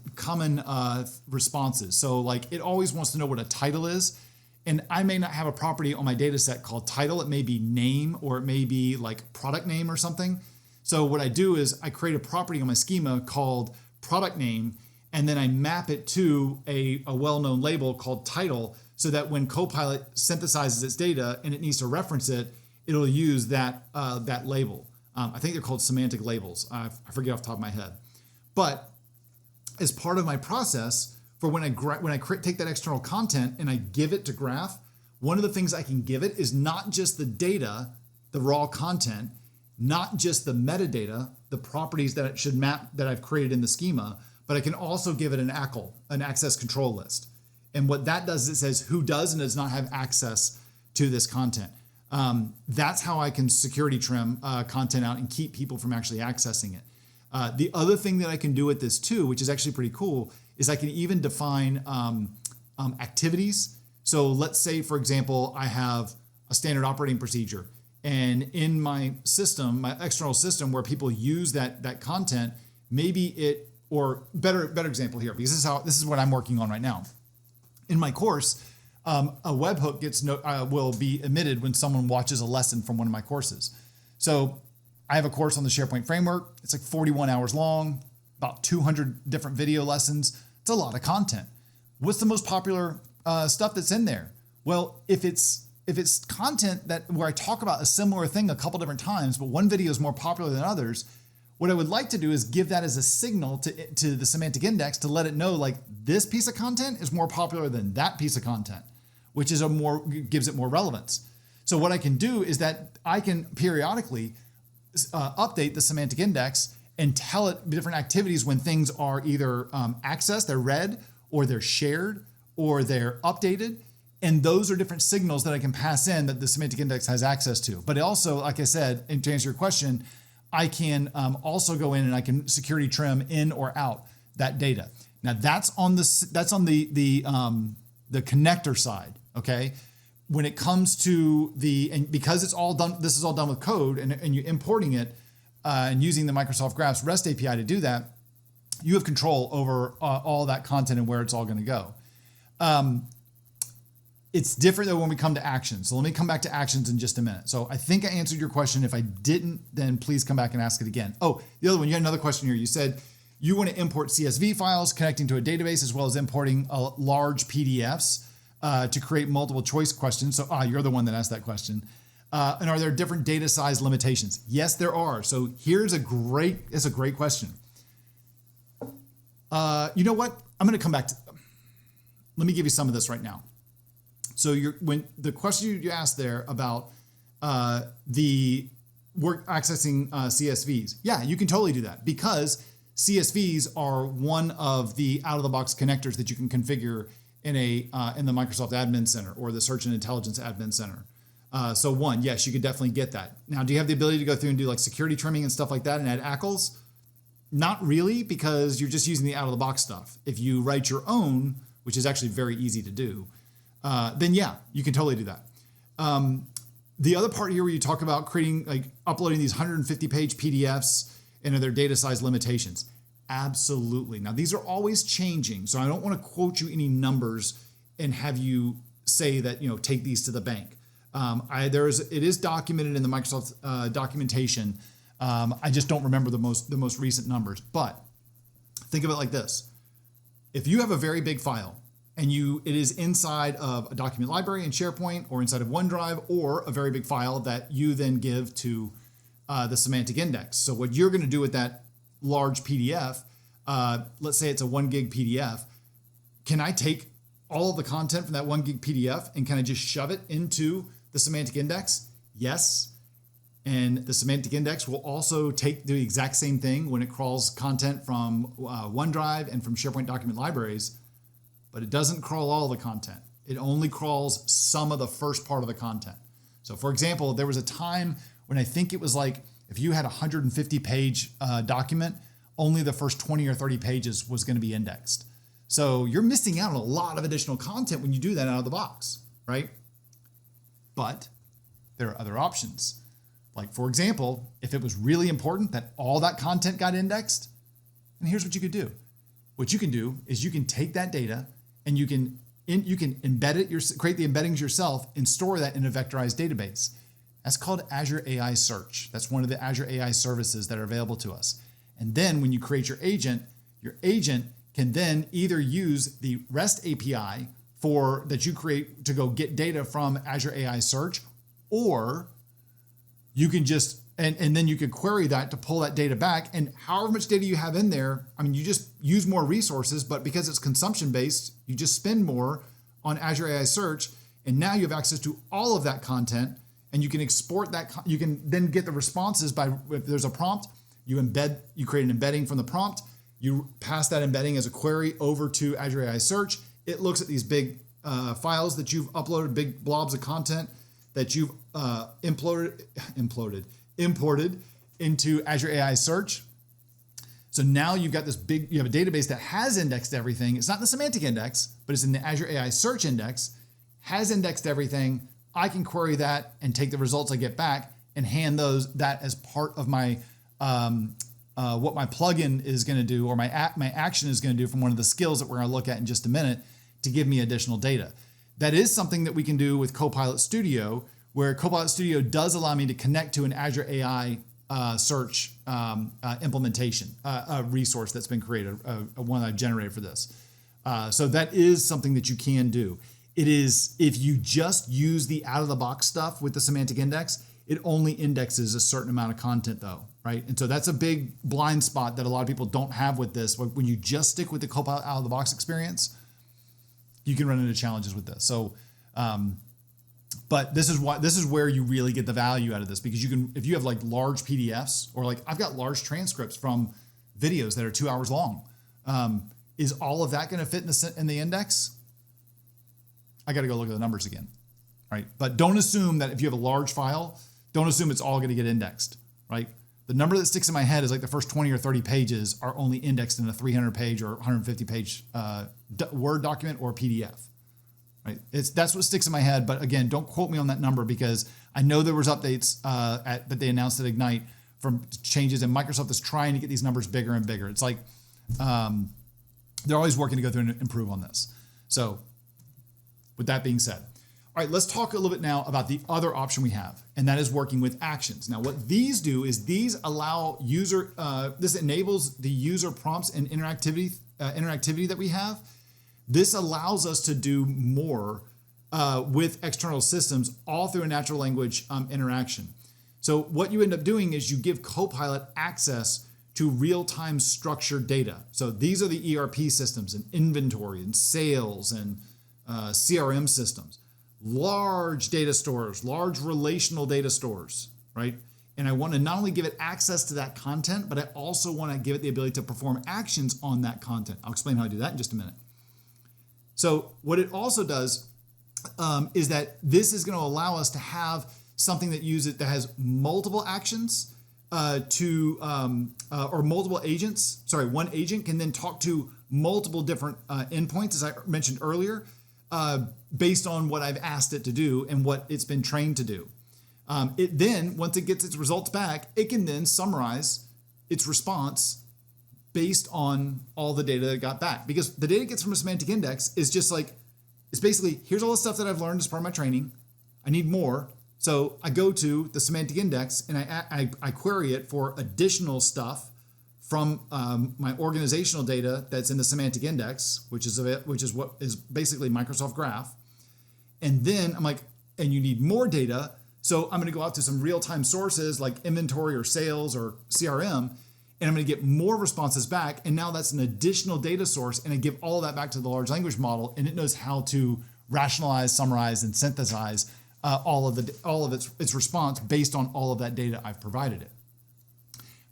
responses. So like it always wants to know what a title is. And I may not have a property on my data set called title. It may be name, or it may be like product name or something. So what I do is I create a property on my schema called product name, and then I map it to a well-known label called title, so that when Copilot synthesizes its data and it needs to reference it, it'll use that label. I think they're called semantic labels. I forget off the top of my head. But as part of my process for when I take that external content and I give it to Graph, one of the things I can give it is not just the data, the raw content, not just the metadata, the properties that it should map that I've created in the schema, but I can also give it an ACL, an access control list. And what that does is it says who does and does not have access to this content. That's how I can security trim content out and keep people from actually accessing it. The other thing that I can do with this too, which is actually pretty cool, is I can even define activities. So let's say, for example, I have a standard operating procedure, and in my system, my external system where people use that content, maybe it, or better example here, because this is what I'm working on right now. In my course, a webhook will be emitted when someone watches a lesson from one of my courses. So I have a course on the SharePoint framework. It's like 41 hours long, about 200 different video lessons. It's a lot of content. What's the most popular stuff that's in there? Well, if it's content where I talk about a similar thing a couple different times, but one video is more popular than others, what I would like to do is give that as a signal to the semantic index to let it know, like, this piece of content is more popular than that piece of content, which is gives it more relevance. So what I can do is that I can periodically update the semantic index and tell it different activities when things are either accessed, they're read, or they're shared, or they're updated. And those are different signals that I can pass in that the semantic index has access to. But also, like I said, and to answer your question, I can also go in and I can security trim in or out that data. Now that's on the connector side. Okay. When it comes to and because it's all done, this is all done with code, and you're importing it and using the Microsoft Graphs REST API to do that, you have control over all that content and where it's all going to go. It's different though when we come to actions. So let me come back to actions in just a minute. So I think I answered your question. If I didn't, then please come back and ask it again. Oh, the other one, you had another question here. You said you want to import CSV files connecting to a database, as well as importing large PDFs to create multiple choice questions. So you're the one that asked that question. And are there different data size limitations? Yes, there are. So it's a great question. You know what? I'm going to come back let me give you some of this right now. So when the question you asked there about the work accessing CSVs, yeah, you can totally do that, because CSVs are one of the out-of-the-box connectors that you can configure in the Microsoft Admin Center or the Search and Intelligence Admin Center. So one, yes, you could definitely get that. Now, do you have the ability to go through and do like security trimming and stuff like that and add ACLs? Not really, because you're just using the out-of-the-box stuff. If you write your own, which is actually very easy to do, then yeah, you can totally do that. The other part here where you talk about uploading these 150-page PDFs and their data size limitations. Absolutely. Now, these are always changing, so I don't want to quote you any numbers and have you say that, take these to the bank. It is documented in the Microsoft documentation. I just don't remember the most recent numbers, but think of it like this. If you have a very big file and it is inside of a document library in SharePoint or inside of OneDrive, or a very big file that you then give to the semantic index. So what you're going to do with that large PDF let's say it's a 1 gig PDF. Can I take all of the content from that 1 gig PDF and kind of just shove it into the semantic index? Yes. And the semantic index will also take the exact same thing when it crawls content from OneDrive and from SharePoint document libraries, but it doesn't crawl all the content. It only crawls some of the first part of the content. So for example, there was a time when I think it was like, if you had a 150 page document, only the first 20 or 30 pages was going to be indexed. So you're missing out on a lot of additional content when you do that out of the box, right? But there are other options. Like for example, if it was really important that all that content got indexed, and here's what you could do. What you can do is you can take that data and you can embed it, create the embeddings yourself and store that in a vectorized database. That's called Azure AI Search. That's one of the Azure AI services that are available to us. And then when you create your agent can then either use the REST API that you create to go get data from Azure AI Search, or you can just, and then you could query that to pull that data back. And however much data you have in there, I mean, you just use more resources, but because it's consumption based, you just spend more on Azure AI Search. And now you have access to all of that content and you can export that. You can then get the responses by, if there's a prompt, you create an embedding from the prompt, you pass that embedding as a query over to Azure AI Search. It looks at these big files that you've uploaded, big blobs of content that you've imported into Azure AI Search. So now you've got you have a database that has indexed everything. It's not in the semantic index, but it's in the Azure AI Search index, has indexed everything. I can query that and take the results I get back and hand that as part of my what my plugin is going to do, or my action is going to do from one of the skills that we're going to look at in just a minute to give me additional data. That is something that we can do with Copilot Studio, where Copilot Studio does allow me to connect to an Azure AI search implementation, a resource that's been created, one that I've generated for this. So that is something that you can do. It is, if you just use the out-of-the-box stuff with the semantic index, it only indexes a certain amount of content though, right? And so that's a big blind spot that a lot of people don't have with this. When you just stick with the Copilot out-of-the-box experience, you can run into challenges with this. So, but this is where you really get the value out of this, because you can, if you have like large PDFs, or like I've got large transcripts from videos that are 2 hours long, is all of that going to fit in the index? I got to go look at the numbers again, right? But don't assume that if you have a large file, don't assume it's all going to get indexed, right? The number that sticks in my head is like the first 20 or 30 pages are only indexed in a 300 page or 150 page Word document or PDF, right? That's what sticks in my head. But again, don't quote me on that number, because I know there was updates that they announced at Ignite from changes, and Microsoft is trying to get these numbers bigger and bigger. It's like they're always working to go through and improve on this. So with that being said, all right, let's talk a little bit now about the other option we have, and that is working with actions. Now, what these do is these allow this enables the user prompts and interactivity that we have. This allows us to do more with external systems, all through a natural language interaction. So what you end up doing is you give Copilot access to real-time structured data. So these are the ERP systems and inventory and sales and CRM systems. Large data stores, large relational data stores, right? And I want to not only give it access to that content, but I also want to give it the ability to perform actions on that content. I'll explain how I do that in just a minute. So what it also does is that this is going to allow us to have something that has multiple actions or multiple agents. Sorry, one agent can then talk to multiple different endpoints, as I mentioned earlier, based on what I've asked it to do and what it's been trained to do. It then, once it gets its results back, it can then summarize its response based on all the data that it got back. Because the data it gets from a semantic index is just like, it's basically, here's all the stuff that I've learned as part of my training. I need more. So I go to the semantic index and I query it for additional stuff from my organizational data that's in the semantic index, which is what is basically Microsoft Graph. And then I'm like, and you need more data. So I'm going to go out to some real-time sources like inventory or sales or CRM, and I'm going to get more responses back. And now that's an additional data source, and I give all of that back to the large language model, and it knows how to rationalize, summarize, and synthesize all of its response based on all of that data I've provided it.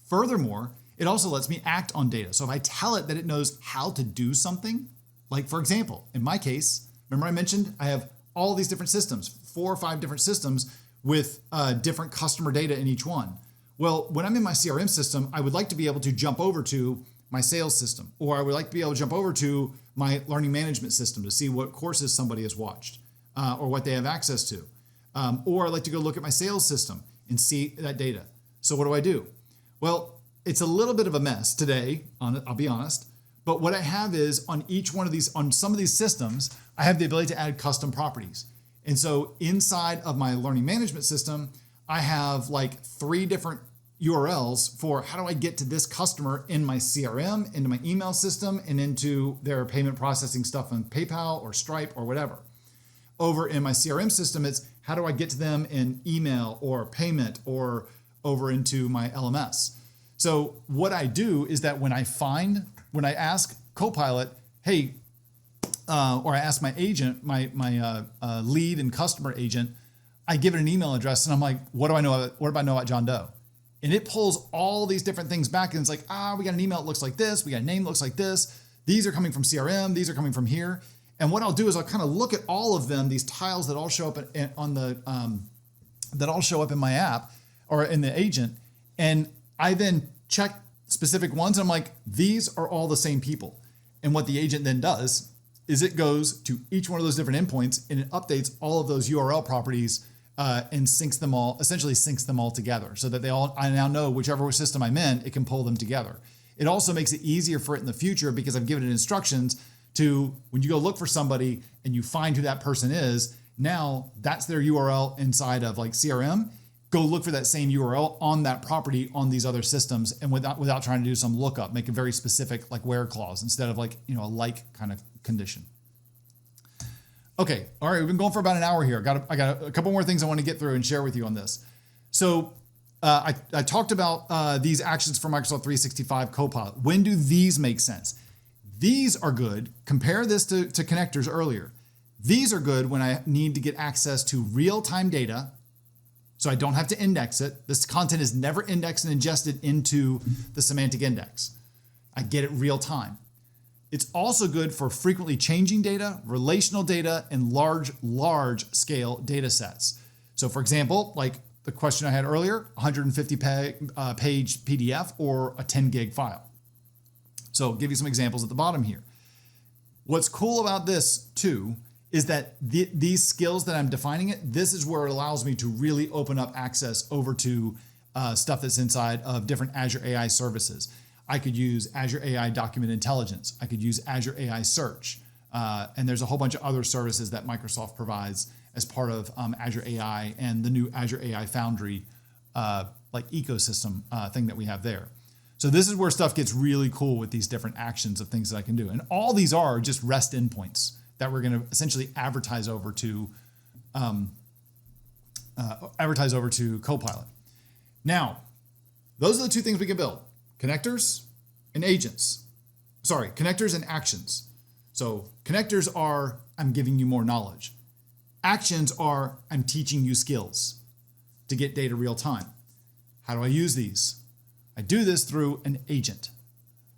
Furthermore, it also lets me act on data. So if I tell it that it knows how to do something, like for example, in my case, remember I mentioned I have all these different systems, 4 or 5 different systems with different customer data in each one. Well, when I'm in my CRM system, I would like to be able to jump over to my sales system, or I would like to be able to jump over to my learning management system to see what courses somebody has watched or what they have access to. Or I'd like to go look at my sales system and see that data. So what do? Well, it's a little bit of a mess today, I'll be honest, but what I have is on each one of these, on some of these systems, I have the ability to add custom properties. And so inside of my learning management system, I have like 3 different URLs for how do I get to this customer in my CRM, into my email system, and into their payment processing stuff on PayPal or Stripe or whatever. Over in my CRM system, it's how do I get to them in email or payment or over into my LMS. So what I do is that when I ask Copilot, hey, or I ask my agent, my lead and customer agent, I give it an email address and I'm like, what do I know about John Doe? And it pulls all these different things back and it's like, we got an email that looks like this, we got a name that looks like this. These are coming from CRM, these are coming from here. And what I'll do is I'll kind of look at all of them, these tiles that all show up that all show up in my app or in the agent, and I then check specific ones. And I'm like, these are all the same people. And what the agent then does is it goes to each one of those different endpoints and it updates all of those URL properties and essentially syncs them all together so that I now know whichever system I'm in, it can pull them together. It also makes it easier for it in the future because I've given it instructions to, when you go look for somebody and you find who that person is, now that's their URL inside of like CRM. Go look for that same URL on that property on these other systems, and without trying to do some lookup, make a very specific like where clause instead of like, a like kind of condition. Okay, all right, we've been going for about an hour here. I got a couple more things I want to get through and share with you on this. So I talked about these actions for Microsoft 365 Copilot. When do these make sense? These are good. Compare this to connectors earlier. These are good when I need to get access to real-time data, so I don't have to index it. This content is never indexed and ingested into the semantic index. I get it real time. It's also good for frequently changing data, relational data, and large scale data sets. So for example, like the question I had earlier, 150 page PDF or a 10 gig file. So I'll give you some examples at the bottom here. What's cool about this too is that these skills that I'm defining this is where it allows me to really open up access over to stuff that's inside of different Azure AI services. I could use Azure AI Document Intelligence. I could use Azure AI Search. And there's a whole bunch of other services that Microsoft provides as part of Azure AI and the new Azure AI Foundry like ecosystem thing that we have there. So this is where stuff gets really cool with these different actions of things that I can do. And all these are just REST endpoints that we're going to essentially advertise over to Copilot. Now, those are the 2 things we can build: connectors and agents. Sorry, connectors and actions. So connectors are, I'm giving you more knowledge. Actions are, I'm teaching you skills to get data real time. How do I use these? I do this through an agent.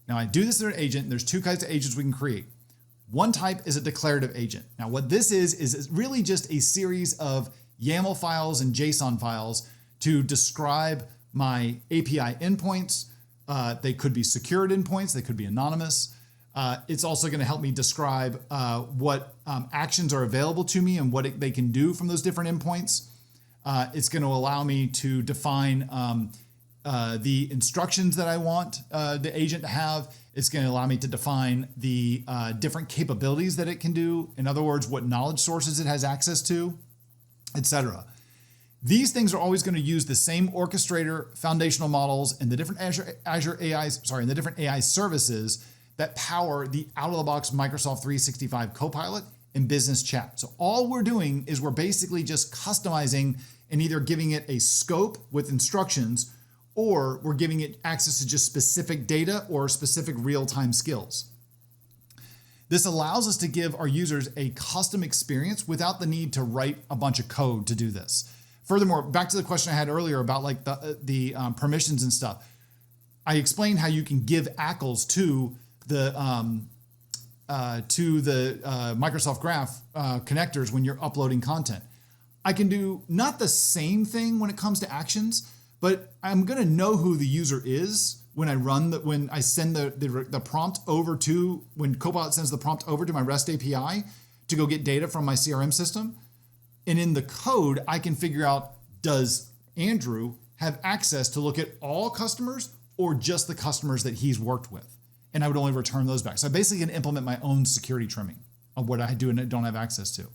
Now I do this through an agent, and there's 2 kinds of agents we can create. One type is a declarative agent. Now what this is really just a series of YAML files and JSON files to describe my API endpoints. They could be secured endpoints, they could be anonymous. It's also going to help me describe what actions are available to me and what they can do from those different endpoints. It's going to allow me to define the instructions that I want the agent to have. It's going to allow me to define the different capabilities that it can do. In other words, what knowledge sources it has access to, etc. These things are always going to use the same orchestrator foundational models and the different and the different AI services that power the out-of-the-box Microsoft 365 Copilot and Business Chat. So all we're doing is we're basically just customizing and either giving it a scope with instructions or we're giving it access to just specific data or specific real-time skills. This allows us to give our users a custom experience without the need to write a bunch of code to do this. Furthermore, back to the question I had earlier about like the permissions and stuff. I explained how you can give ACLs to the Microsoft Graph connectors when you're uploading content. I can do not the same thing when it comes to actions, but I'm going to know who the user is when I send the prompt over to, when Copilot sends the prompt over to my REST API to go get data from my CRM system. And in the code, I can figure out, does Andrew have access to look at all customers or just the customers that he's worked with? And I would only return those back. So I basically can implement my own security trimming of what I do and don't have access to.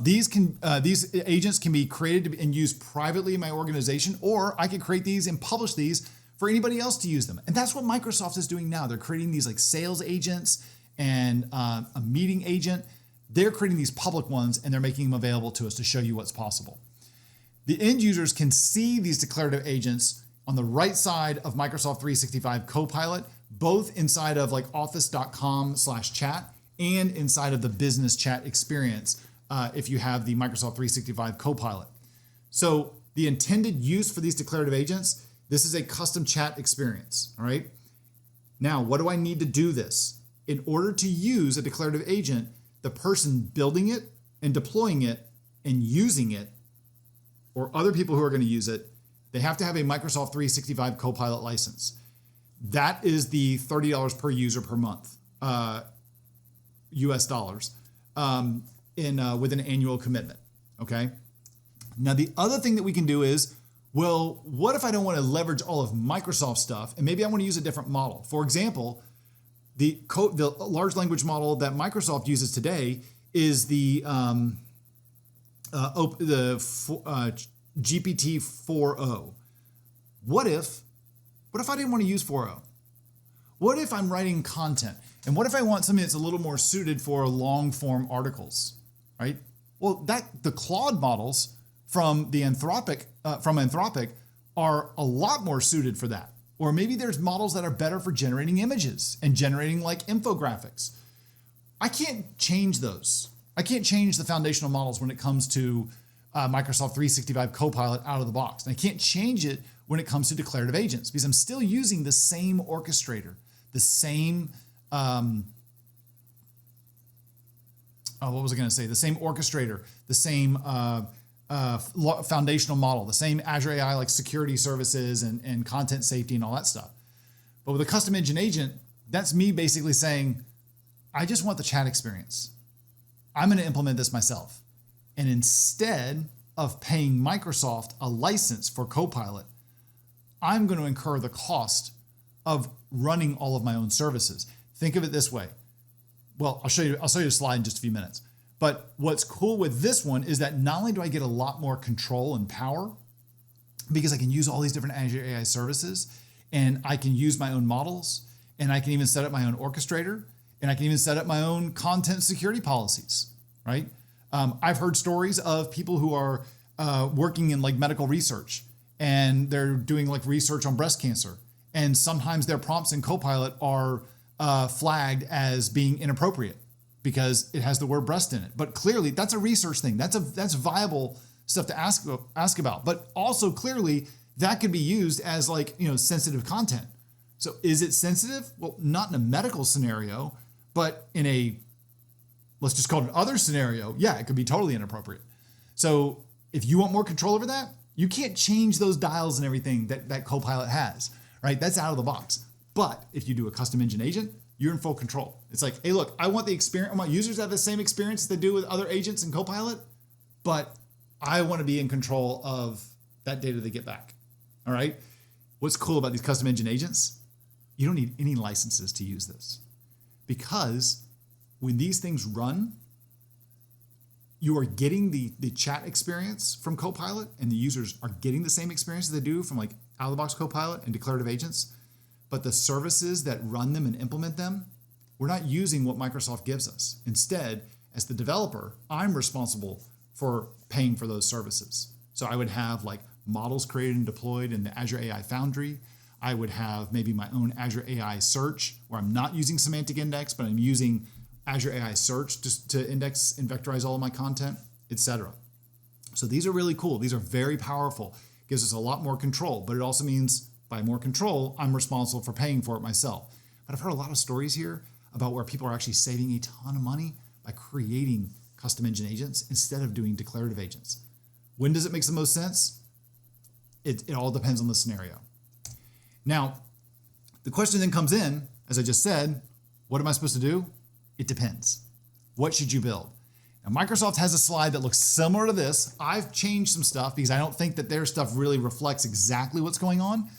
These agents can be created and used privately in my organization, or I can create these and publish these for anybody else to use them. And that's what Microsoft is doing now. They're creating these like sales agents and a meeting agent. They're creating these public ones and they're making them available to us to show you what's possible. The end users can see these declarative agents on the right side of Microsoft 365 Copilot, both inside of like office.com/chat and inside of the business chat experience if you have the Microsoft 365 Copilot. So the intended use for these declarative agents, this is a custom chat experience, all right? Now, what do I need to do this? In order to use a declarative agent, the person building it and deploying it and using it, or other people who are going to use it, they have to have a Microsoft 365 Copilot license. That is the $30 per user per month, US dollars, with an annual commitment, okay? Now, the other thing that we can do is, well, what if I don't want to leverage all of Microsoft stuff and maybe I want to use a different model? For example, the large language model that Microsoft uses today is the GPT-4o. What if I didn't want to use 4o? What if I'm writing content? And what if I want something that's a little more suited for long form articles, right? Well, the Claude models from Anthropic are a lot more suited for that. Or maybe there's models that are better for generating images and generating like infographics. I can't change those. I can't change the foundational models when it comes to Microsoft 365 Copilot out of the box. And I can't change it when it comes to declarative agents because I'm still using the same orchestrator, the same, the same orchestrator, the same foundational model, the same Azure AI like security services and content safety and all that stuff. But with a custom engine agent, that's me basically saying, I just want the chat experience. I'm going to implement this myself. And instead of paying Microsoft a license for Copilot, I'm going to incur the cost of running all of my own services. Think of it this way. Well, I'll show you a slide in just a few minutes. But what's cool with this one is that not only do I get a lot more control and power because I can use all these different Azure AI services and I can use my own models and I can even set up my own orchestrator and I can even set up my own content security policies, right? I've heard stories of people who are working in like medical research and they're doing like research on breast cancer. And sometimes their prompts in Copilot are flagged as being inappropriate because it has the word breast in it. But clearly that's a research thing. That's viable stuff to ask about. But also clearly that could be used as like, sensitive content. So is it sensitive? Well, not in a medical scenario, but in a, let's just call it an other scenario. Yeah, it could be totally inappropriate. So if you want more control over that, you can't change those dials and everything that Copilot has, right? That's out of the box. But if you do a custom engine agent, you're in full control. It's like, hey, look, I want the experience. I want users to have the same experience they do with other agents in Copilot, but I want to be in control of that data they get back. All right. What's cool about these custom engine agents? You don't need any licenses to use this because when these things run, you are getting the chat experience from Copilot and the users are getting the same experience that they do from like out of the box Copilot and declarative agents. But the services that run them and implement them, we're not using what Microsoft gives us. Instead, as the developer, I'm responsible for paying for those services. So I would have like models created and deployed in the Azure AI Foundry. I would have maybe my own Azure AI search where I'm not using semantic index, but I'm using Azure AI search just to index and vectorize all of my content, etc. So these are really cool. These are very powerful. Gives us a lot more control, but it also means by more control, I'm responsible for paying for it myself. But I've heard a lot of stories here about where people are actually saving a ton of money by creating custom engine agents instead of doing declarative agents. When does it make the most sense? It all depends on the scenario. Now, the question then comes in, as I just said, what am I supposed to do? It depends. What should you build? Now, Microsoft has a slide that looks similar to this. I've changed some stuff because I don't think that their stuff really reflects exactly what's going on.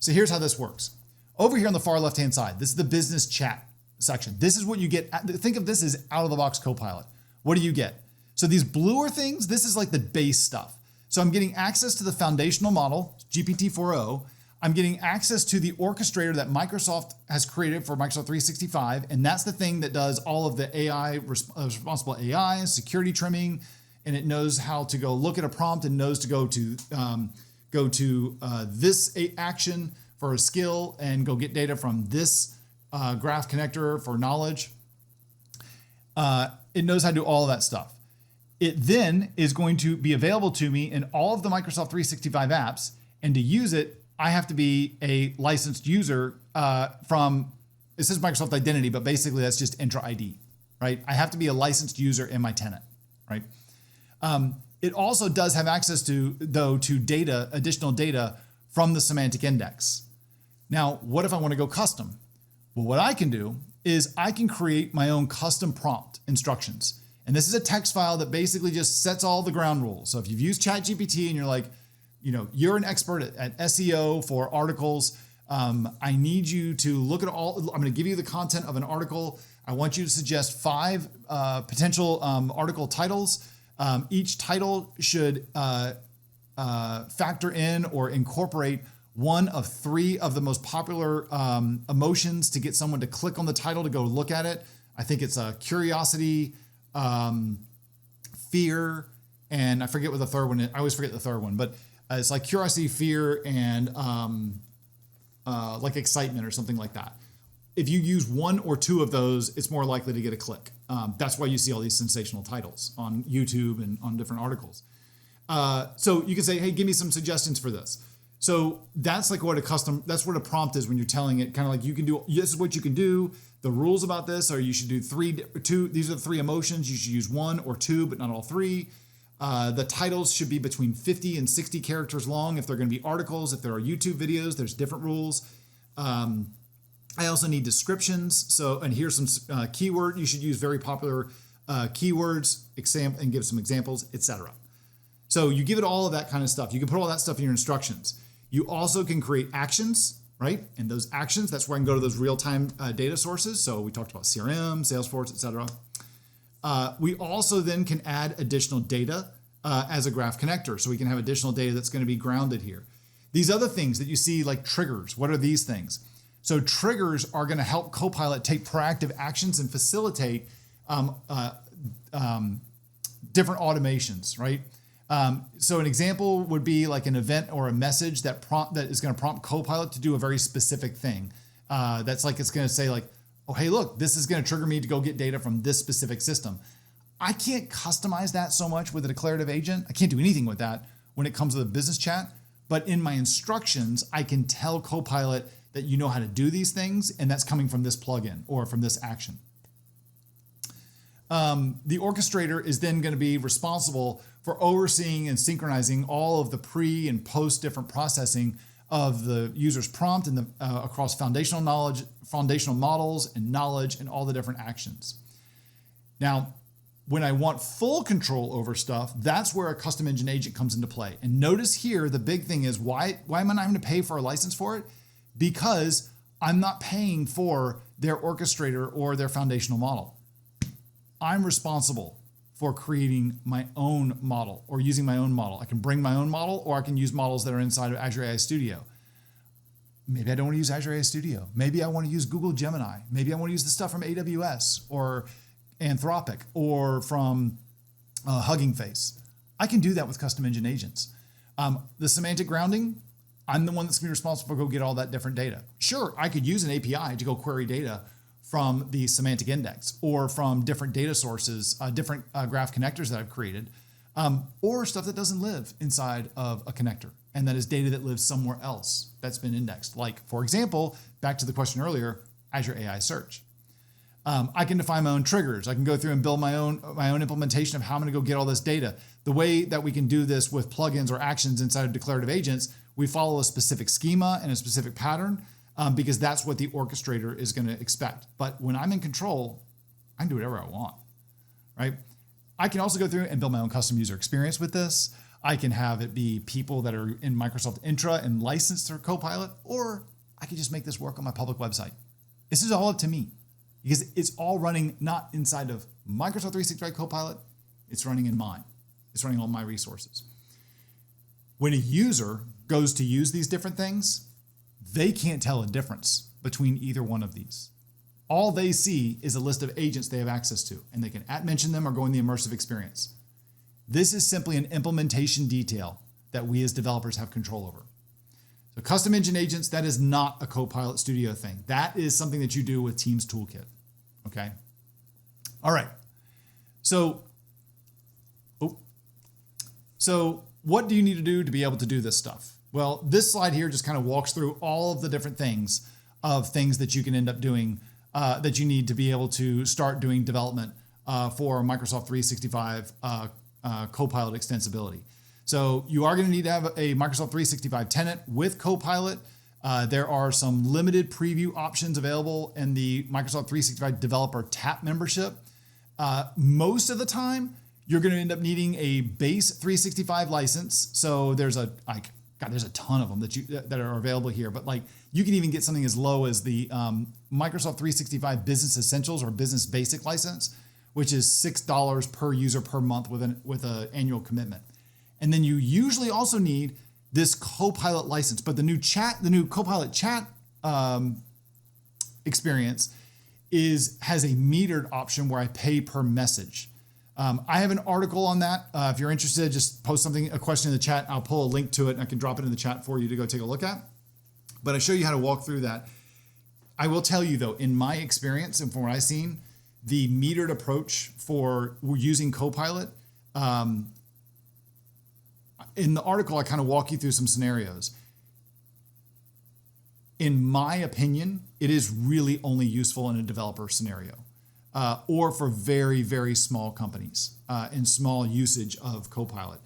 So here's how this works. Over here on the far left-hand side, this is the business chat section. This is what you get. Think of this as out-of-the-box Copilot. What do you get? So these bluer things, this is like the base stuff. So I'm getting access to the foundational model, GPT-4o. I'm getting access to the orchestrator that Microsoft has created for Microsoft 365, and that's the thing that does all of the AI, responsible AI, security trimming, and it knows how to go look at a prompt and knows to go to this action for a skill and go get data from this graph connector for knowledge. It knows how to do all of that stuff. It then is going to be available to me in all of the Microsoft 365 apps, and to use it, I have to be a licensed user from, it says Microsoft Identity, but basically that's just Entra ID, right? I have to be a licensed user in my tenant, right? It also does have access to data, additional data from the semantic index. Now, what if I want to go custom? Well, what I can do is I can create my own custom prompt instructions. And this is a text file that basically just sets all the ground rules. So if you've used ChatGPT and you're like, you're an expert at SEO for articles. I need you to look at I'm going to give you the content of an article. I want you to suggest 5 potential article titles. Each title should factor in or incorporate one of 3 of the most popular emotions to get someone to click on the title to go look at it. I think it's curiosity, fear, and I forget what the third one is. I always forget the third one, but it's like curiosity, fear, and like excitement or something like that. If you use 1 or 2 of those, it's more likely to get a click. That's why you see all these sensational titles on YouTube and on different articles. So you can say, hey, give me some suggestions for this. So that's like that's what a prompt is when you're telling it, kind of like you can do, this is what you can do. The rules about this are you should do 2, these are the 3 emotions. You should use 1 or 2, but not all 3. The titles should be between 50 and 60 characters long. If they're going to be articles, if there are YouTube videos, there's different rules. I also need descriptions. And here's some keyword. You should use very popular keywords, and give some examples, etc. So you give it all of that kind of stuff. You can put all that stuff in your instructions. You also can create actions, right? And those actions, that's where I can go to those real-time data sources. So we talked about CRM, Salesforce, etc. We also then can add additional data as a graph connector. So we can have additional data that's going to be grounded here. These other things that you see like triggers, what are these things? So triggers are going to help Copilot take proactive actions and facilitate different automations, right? So an example would be like an event or a message that is going to prompt Copilot to do a very specific thing. That's like, it's going to say like, oh, hey, look, this is going to trigger me to go get data from this specific system. I can't customize that so much with a declarative agent. I can't do anything with that when it comes to the business chat. But in my instructions, I can tell Copilot that you know how to do these things, and that's coming from this plugin or from this action. The orchestrator is then going to be responsible for overseeing and synchronizing all of the pre and post different processing of the user's prompt and across foundational models and knowledge and all the different actions. Now, when I want full control over stuff, that's where a custom engine agent comes into play. And notice here, the big thing is why am I not having to pay for a license for it? Because I'm not paying for their orchestrator or their foundational model. I'm responsible for creating my own model or using my own model. I can bring my own model, or I can use models that are inside of Azure AI Studio. Maybe I don't want to use Azure AI Studio. Maybe I want to use Google Gemini. Maybe I want to use the stuff from AWS or Anthropic or from Hugging Face. I can do that with custom engine agents. The semantic grounding, I'm the one that's going to be responsible for go get all that different data. Sure, I could use an API to go query data from the semantic index or from different data sources, different graph connectors that I've created, or stuff that doesn't live inside of a connector. And that is data that lives somewhere else that's been indexed. Like, for example, back to the question earlier, Azure AI Search. I can define my own triggers. I can go through and build my own implementation of how I'm going to go get all this data. The way that we can do this with plugins or actions inside of declarative agents, we follow a specific schema and a specific pattern because that's what the orchestrator is going to expect. But when I'm in control, I can do whatever I want, right? I can also go through and build my own custom user experience with this. I can have it be people that are in Microsoft Intra and licensed through Copilot, or I can just make this work on my public website. This is all up to me because it's all running not inside of Microsoft 365 Copilot, it's running in mine. It's running on my resources. When a user goes to use these different things, they can't tell a difference between either one of these. All they see is a list of agents they have access to, and they can @mention them or go in the immersive experience. This is simply an implementation detail that we as developers have control over. So custom engine agents, that is not a Copilot Studio thing. That is something that you do with Teams Toolkit, okay? All right, so what do you need to do to be able to do this stuff? Well, this slide here just kind of walks through all of the different things that you can end up doing that you need to be able to start doing development for Microsoft 365 Copilot extensibility. So you are going to need to have a Microsoft 365 tenant with Copilot. There are some limited preview options available in the Microsoft 365 developer TAP membership. Most of the time, you're going to end up needing a base 365 license. So there's a ton of them that are available here, but like you can even get something as low as the Microsoft 365 Business Essentials or Business Basic license, which is $6 per user per month with an annual commitment. And then you usually also need this Copilot license, but the new Copilot chat experience has a metered option where I pay per message. I have an article on that. If you're interested, just post a question in the chat. I'll pull a link to it and I can drop it in the chat for you to go take a look at. But I show you how to walk through that. I will tell you though, in my experience and from what I've seen, the metered approach for using Copilot, in the article, I kind of walk you through some scenarios. In my opinion, it is really only useful in a developer scenario. Or for very, very small companies and small usage of Copilot.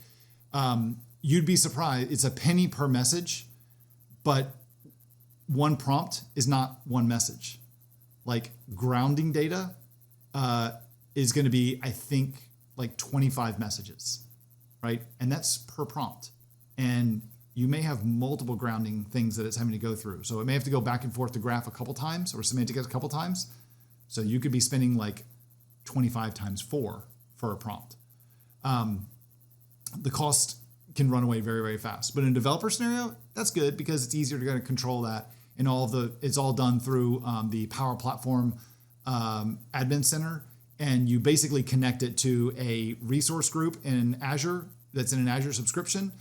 You'd be surprised. It's a penny per message, but one prompt is not one message. Like grounding data is going to be, I think, like 25 messages, right? And that's per prompt. And you may have multiple grounding things that it's having to go through. So it may have to go back and forth to graph a couple times or semantic a couple times. So you could be spending like 25 times 4 for a prompt. The cost can run away very, very fast. But in a developer scenario, that's good because it's easier to kind of control that. And it's all done through the Power Platform Admin Center. And you basically connect it to a resource group in Azure that's in an Azure subscription.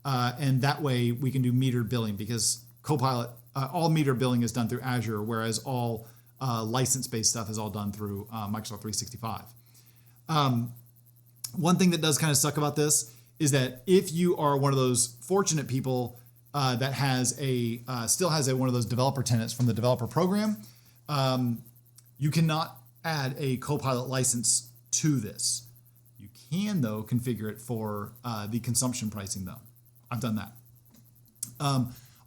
And that way we can do metered billing because Copilot, all metered billing is done through Azure, whereas all license-based stuff is all done through Microsoft 365. One thing that does kind of suck about this is that if you are one of those fortunate people that still has one of those developer tenants from the developer program, you cannot add a Copilot license to this. You can, though, configure it for the consumption pricing, though. I've done that.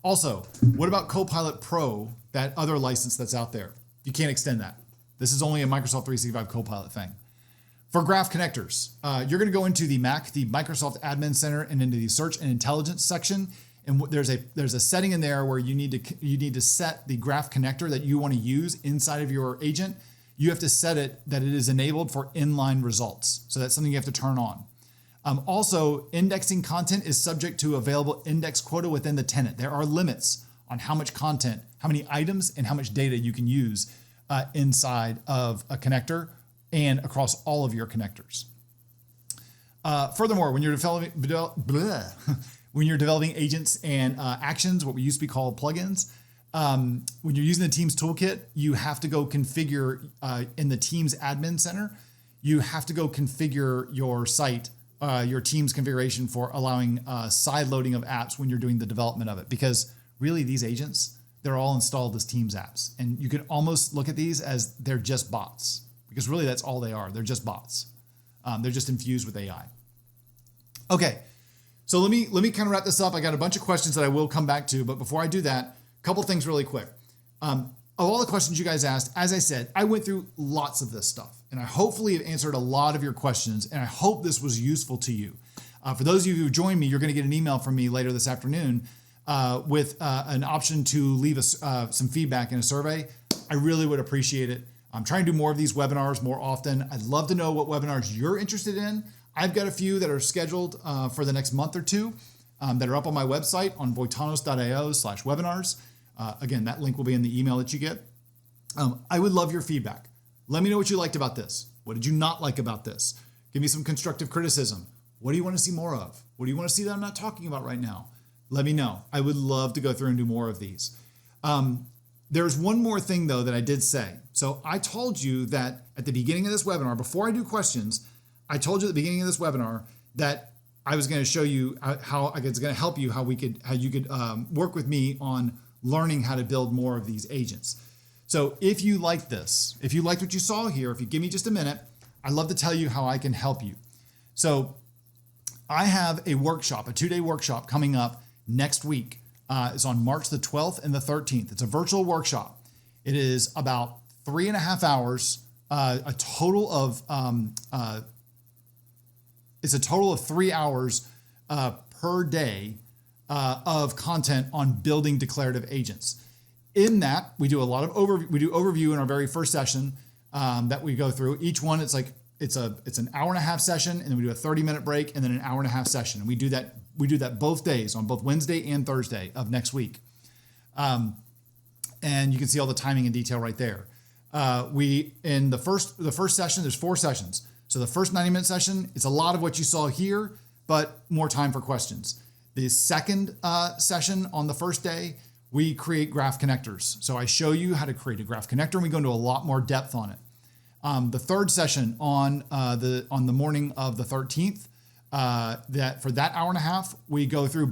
Also, what about Copilot Pro, that other license that's out there? You can't extend that. This is only a Microsoft 365 Copilot thing. For graph connectors, you're going to go into the Microsoft Admin Center and into the Search and Intelligence section. And there's a setting in there where you need to set the graph connector that you want to use inside of your agent. You have to set it that it is enabled for inline results. So that's something you have to turn on. Also, indexing content is subject to available index quota within the tenant. There are limits on how much content, how many items, and how much data you can use inside of a connector and across all of your connectors. Furthermore, when you're when you're developing agents and actions, what we used to be called plugins. When you're using the Teams toolkit, you have to go configure in the Teams admin center. You have to go configure your site, your Teams configuration for allowing side loading of apps when you're doing the development of it. Because really, these agents, they're all installed as Teams apps, and you can almost look at these as they're just bots. Because really, that's all they are. They're just bots. They're just infused with AI. Okay. So let me kind of wrap this up. I got a bunch of questions that I will come back to, but before I do that, a couple things really quick. Of all the questions you guys asked, as I said, I went through lots of this stuff, and I hopefully have answered a lot of your questions, and I hope this was useful to you. For those of you who joined me, you're going to get an email from me later this afternoon with an option to leave us some feedback in a survey. I really would appreciate it. I'm trying to do more of these webinars more often. I'd love to know what webinars you're interested in. I've got a few that are scheduled for the next month or two that are up on my website on voitanos.io/webinars. Again, that link will be in the email that you get. I would love your feedback. Let me know what you liked about this. What did you not like about this? Give me some constructive criticism. What do you want to see more of? What do you want to see that I'm not talking about right now? Let me know. I would love to go through and do more of these. There's one more thing, though, that I did say. So I told you that at the beginning of this webinar, before I do questions, I told you at the beginning of this webinar that I was going to show you how I was going to help you, how you could work with me on learning how to build more of these agents. So if you like this, if you liked what you saw here, if you give me just a minute, I'd love to tell you how I can help you. So I have a workshop, a 2-day workshop coming up next week. It's on March the 12th and the 13th. It's a virtual workshop. It is about 3.5 hours, a total of 3 hours per day of content on building declarative agents. In that, we do a lot of overview in our very first session that we go through. Each one, it's an hour and a half session, and then we do a 30-minute break, and then an hour and a half session. And we do that both days, on both Wednesday and Thursday of next week. And you can see all the timing and detail right there. In the first session, there's 4 sessions. So the first 90-minute session, it's a lot of what you saw here, but more time for questions. The second session on the first day, we create graph connectors. So I show you how to create a graph connector, and we go into a lot more depth on it. The third session on the morning of the 13th, that for that hour and a half, we go through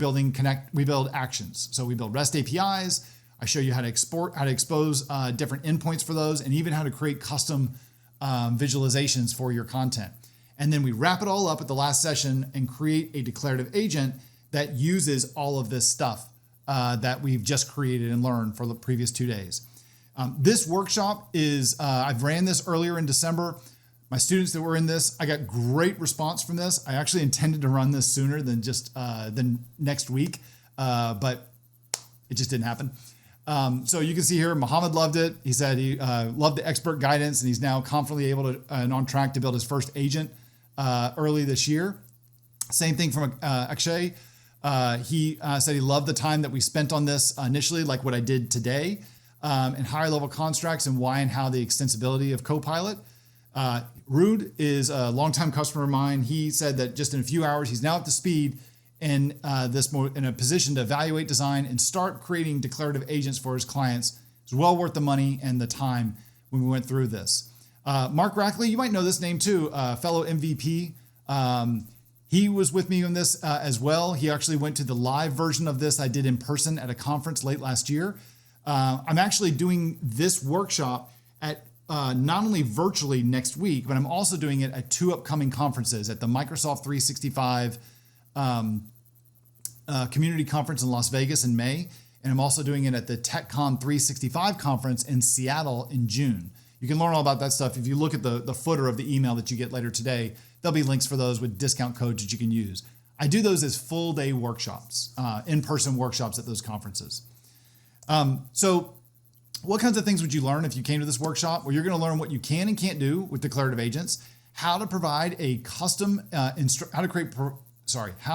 we build actions. So we build REST APIs. I show you how to expose different endpoints for those, and even how to create custom visualizations for your content. And then we wrap it all up at the last session and create a declarative agent that uses all of this stuff that we've just created and learned for the previous 2 days. This workshop is, I've ran this earlier in December. My students that were in this, I got great response from this. I actually intended to run this sooner than next week, but it just didn't happen. So you can see here, Mohammed loved it. He said he loved the expert guidance, and he's now confidently able to and on track to build his first agent early this year. Same thing from Akshay. He said he loved the time that we spent on this initially, like what I did today, and higher level constructs and why and how the extensibility of Copilot. Rude is a longtime customer of mine. He said that just in a few hours, he's now up to speed in in a position to evaluate, design, and start creating declarative agents for his clients. It's well worth the money and the time when we went through this. Mark Rackley, you might know this name too, fellow MVP. He was with me on this as well. He actually went to the live version of this I did in person at a conference late last year. I'm actually doing this workshop at not only virtually next week, but I'm also doing it at 2 upcoming conferences, at the Microsoft 365 Community Conference in Las Vegas in May, and I'm also doing it at the TechCon 365 conference in Seattle in June. You can learn all about that stuff if you look at the footer of the email that you get later today. There'll be links for those with discount codes that you can use. I do those as full day workshops, in-person workshops at those conferences. So what kinds of things would you learn if you came to this workshop? Well, you're going to learn what you can and can't do with declarative agents, how to provide a custom, how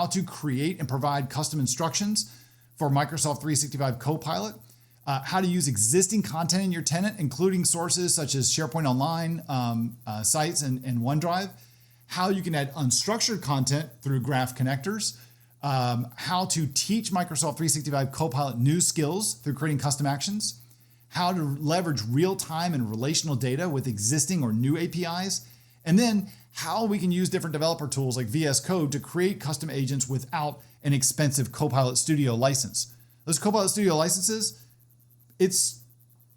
to create and provide custom instructions for Microsoft 365 Copilot, how to use existing content in your tenant, including sources such as SharePoint Online, sites, and OneDrive, how you can add unstructured content through graph connectors, how to teach Microsoft 365 Copilot new skills through creating custom actions, how to leverage real-time and relational data with existing or new APIs, and then how we can use different developer tools like VS Code to create custom agents without an expensive Copilot Studio license. Those Copilot Studio licenses, it's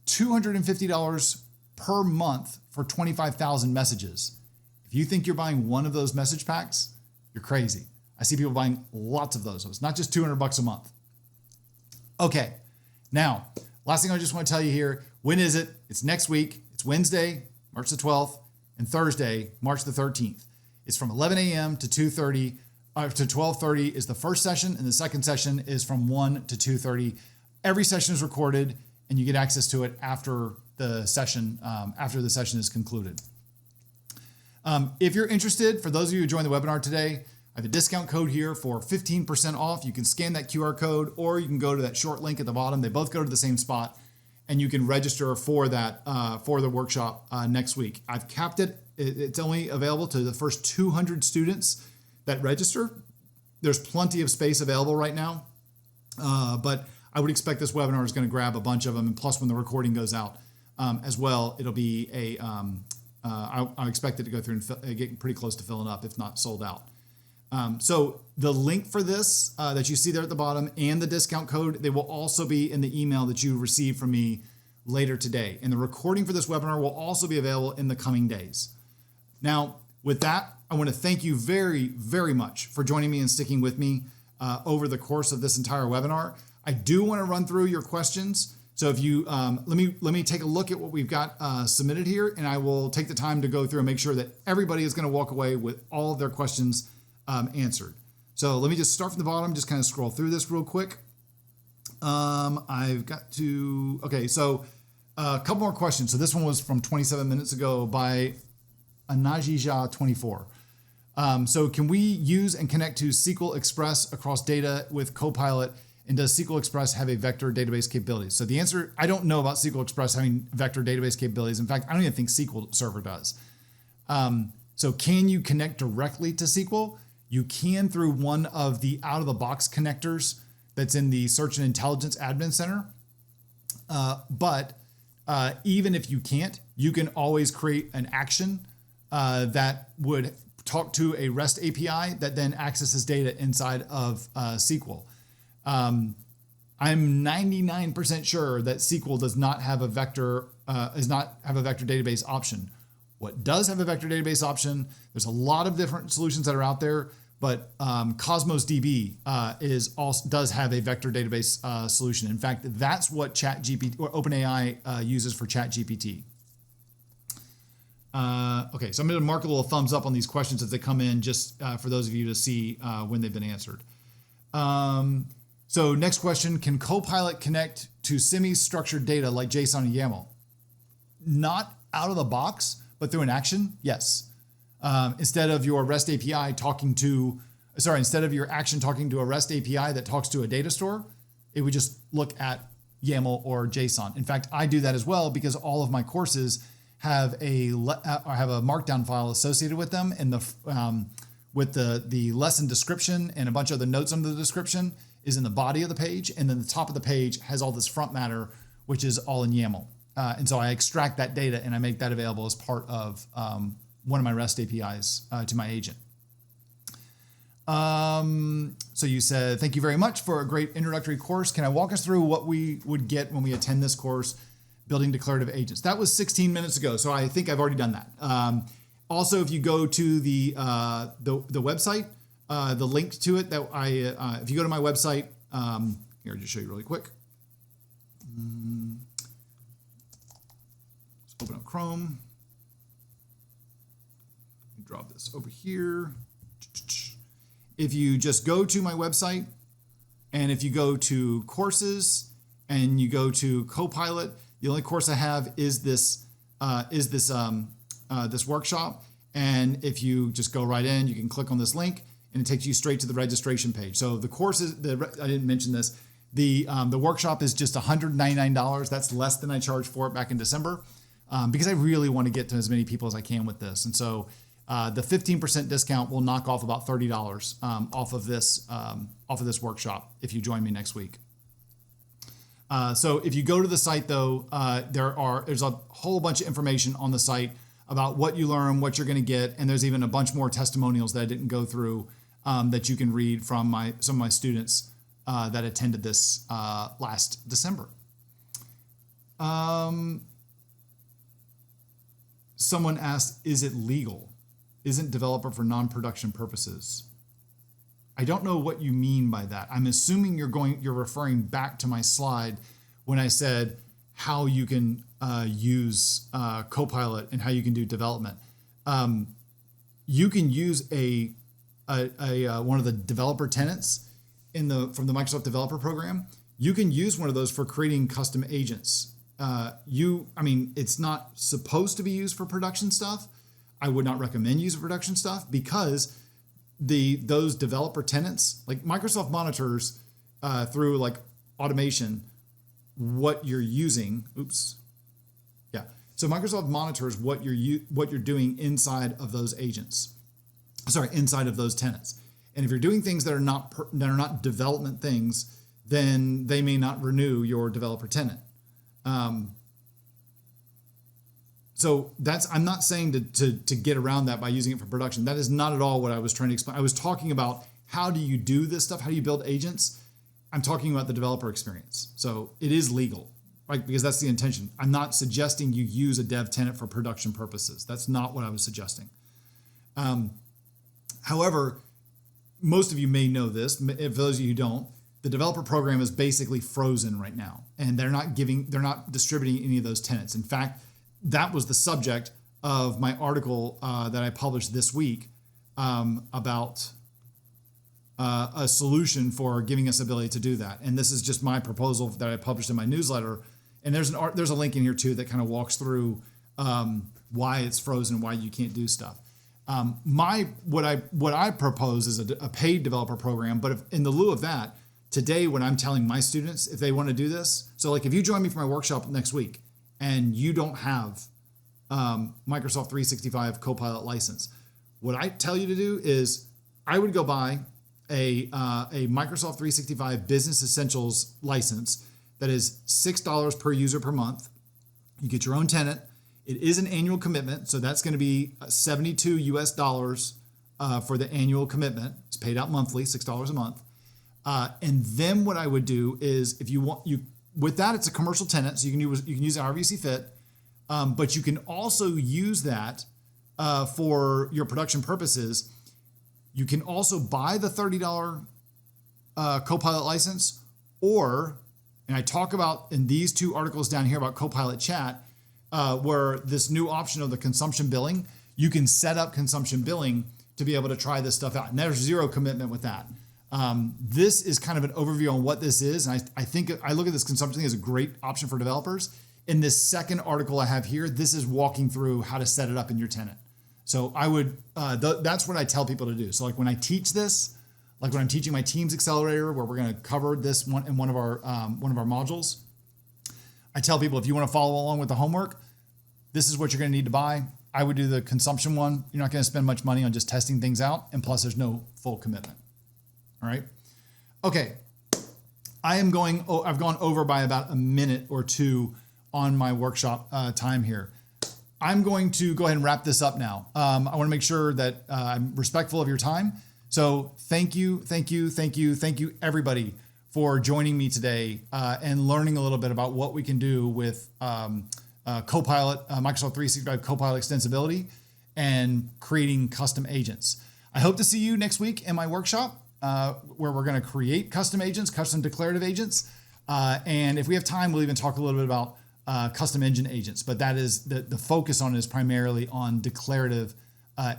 $250 per month for 25,000 messages. If you think you're buying one of those message packs, you're crazy. I see people buying lots of those. So it's not just $200 a month. Okay, now, last thing I just want to tell you here, when is it? It's next week. It's Wednesday, March the 12th, and Thursday, March the 13th. It's from 11 a.m. to 2:30 to 12:30 is the first session, and the second session is from 1 to 2:30. Every session is recorded, and you get access to it after the session is concluded. If you're interested, for those of you who joined the webinar today, I have a discount code here for 15% off. You can scan that QR code, or you can go to that short link at the bottom. They both go to the same spot, and you can register for that for the workshop next week. I've capped it. It's only available to the first 200 students that register. There's plenty of space available right now, but I would expect this webinar is going to grab a bunch of them. And plus, when the recording goes out as well, it'll be I expect it to go through and get pretty close to filling up, if not sold out. So the link for this that you see there at the bottom and the discount code, they will also be in the email that you receive from me later today. And the recording for this webinar will also be available in the coming days. Now, with that, I want to thank you very, very much for joining me and sticking with me over the course of this entire webinar. I do want to run through your questions. So if you, let me take a look at what we've got submitted here, and I will take the time to go through and make sure that everybody is going to walk away with all of their questions answered. So let me just start from the bottom, just kind of scroll through this real quick. I've got to, okay, so a couple more questions. So this one was from 27 minutes ago by Anajija24. So can we use and connect to SQL Express across data with Copilot? And does SQL Express have a vector database capabilities? So the answer, I don't know about SQL Express having vector database capabilities. In fact, I don't even think SQL Server does. So can you connect directly to SQL? You can through one of the out-of-the-box connectors that's in the Search and Intelligence Admin Center. But even if you can't, you can always create an action that would talk to a REST API that then accesses data inside of SQL. I'm 99% sure that SQL does not have a vector database option. What does have a vector database option? There's a lot of different solutions that are out there, but Cosmos DB does have a vector database solution. In fact, that's what ChatGPT or OpenAI uses for ChatGPT. Okay, so I'm going to mark a little thumbs up on these questions as they come in, just for those of you to see when they've been answered. So next question, can Copilot connect to semi-structured data like JSON and YAML? Not out of the box, but through an action, yes. Instead of your REST API instead of your action talking to a REST API that talks to a data store, it would just look at YAML or JSON. In fact, I do that as well because all of my courses have a markdown file associated with them, and with the lesson description and a bunch of the notes under the description is in the body of the page, and then the top of the page has all this front matter, which is all in YAML. And so I extract that data and I make that available as part of one of my REST APIs to my agent. So you said, thank you very much for a great introductory course. Can I walk us through what we would get when we attend this course, Building Declarative Agents? That was 16 minutes ago, so I think I've already done that. Also, if you go to the website, the link to it that if you go to my website, here, I'll just show you really quick. Let's open up Chrome. Drop this over here. If you just go to my website, and if you go to courses and you go to Copilot, the only course I have is this workshop. And if you just go right in, you can click on this link, and it takes you straight to the registration page. So the courses, I didn't mention this, the workshop is just $199. That's less than I charged for it back in December, because I really want to get to as many people as I can with this. And so The 15% discount will knock off about $30 off of this workshop if you join me next week. So if you go to the site though, there's a whole bunch of information on the site about what you learn, what you're going to get, and there's even a bunch more testimonials that I didn't go through that you can read from some of my students that attended this last December. Someone asked, is it legal? Isn't developer for non-production purposes? I don't know what you mean by that. I'm assuming you're referring back to my slide when I said how you can use Copilot and how you can do development. You can use one of the developer tenants from the Microsoft Developer Program. You can use one of those for creating custom agents. It's not supposed to be used for production stuff. I would not recommend using production stuff because those developer tenants, like Microsoft monitors through like automation, what you're using. Oops. Yeah. So Microsoft monitors what you're doing inside of those agents. Inside of those tenants. And if you're doing things that are not development things, then they may not renew your developer tenant. So I'm not saying to get around that by using it for production. That is not at all what I was trying to explain. I was talking about how do you do this stuff? How do you build agents? I'm talking about the developer experience. So it is legal, right? Because that's the intention. I'm not suggesting you use a dev tenant for production purposes. That's not what I was suggesting. However, most of you may know this. If those of you who don't, the developer program is basically frozen right now, and they're not distributing any of those tenants. In fact, that was the subject of my article that I published this week about a solution for giving us ability to do that. And this is just my proposal that I published in my newsletter. And there's a link in here too that kind of walks through why it's frozen, why you can't do stuff. What I propose is a paid developer program, but in the lieu of that, today when I'm telling my students if they want to do this, so like if you join me for my workshop next week and you don't have Microsoft 365 Copilot license, what I tell you to do is I would go buy a Microsoft 365 Business Essentials license that is $6 per user per month. You get your own tenant. It is an annual commitment, so that's going to be $72 US for the annual commitment. It's paid out monthly, $6 a month. And then what I would do is, if you want, with that, it's a commercial tenant, so you can use it however you see fit. But you can also use that for your production purposes. You can also buy the $30 Copilot license, and I talk about in these two articles down here about Copilot Chat, where this new option of the consumption billing, you can set up consumption billing to be able to try this stuff out. And there's zero commitment with that. This is kind of an overview on what this is. And I think I look at this consumption thing as a great option for developers. In this second article I have here, this is walking through how to set it up in your tenant. So I would, that's what I tell people to do. So like when I teach this, like when I'm teaching my Teams Accelerator, where we're going to cover this one in one of our modules, I tell people, if you want to follow along with the homework, this is what you're going to need to buy. I would do the consumption one. You're not going to spend much money on just testing things out. And plus there's no full commitment. All right. Okay. I've gone over by about a minute or two on my workshop time here. I'm going to go ahead and wrap this up now. I want to make sure that I'm respectful of your time. So thank you, everybody, for joining me today and learning a little bit about what we can do with Copilot, Microsoft 365 Copilot extensibility, and creating custom agents. I hope to see you next week in my workshop where we're going to create custom agents, custom declarative agents. And if we have time, we'll even talk a little bit about custom engine agents, but that is the focus on it is primarily on declarative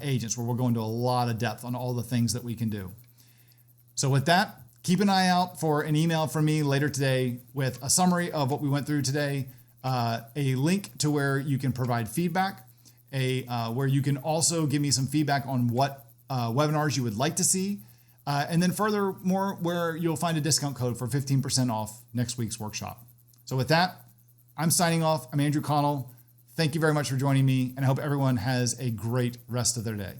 agents, where we'll go into a lot of depth on all the things that we can do. So with that, keep an eye out for an email from me later today with a summary of what we went through today, a link to where you can provide feedback, where you can also give me some feedback on what webinars you would like to see, and then furthermore, where you'll find a discount code for 15% off next week's workshop. So with that, I'm signing off. I'm Andrew Connell. Thank you very much for joining me, and I hope everyone has a great rest of their day.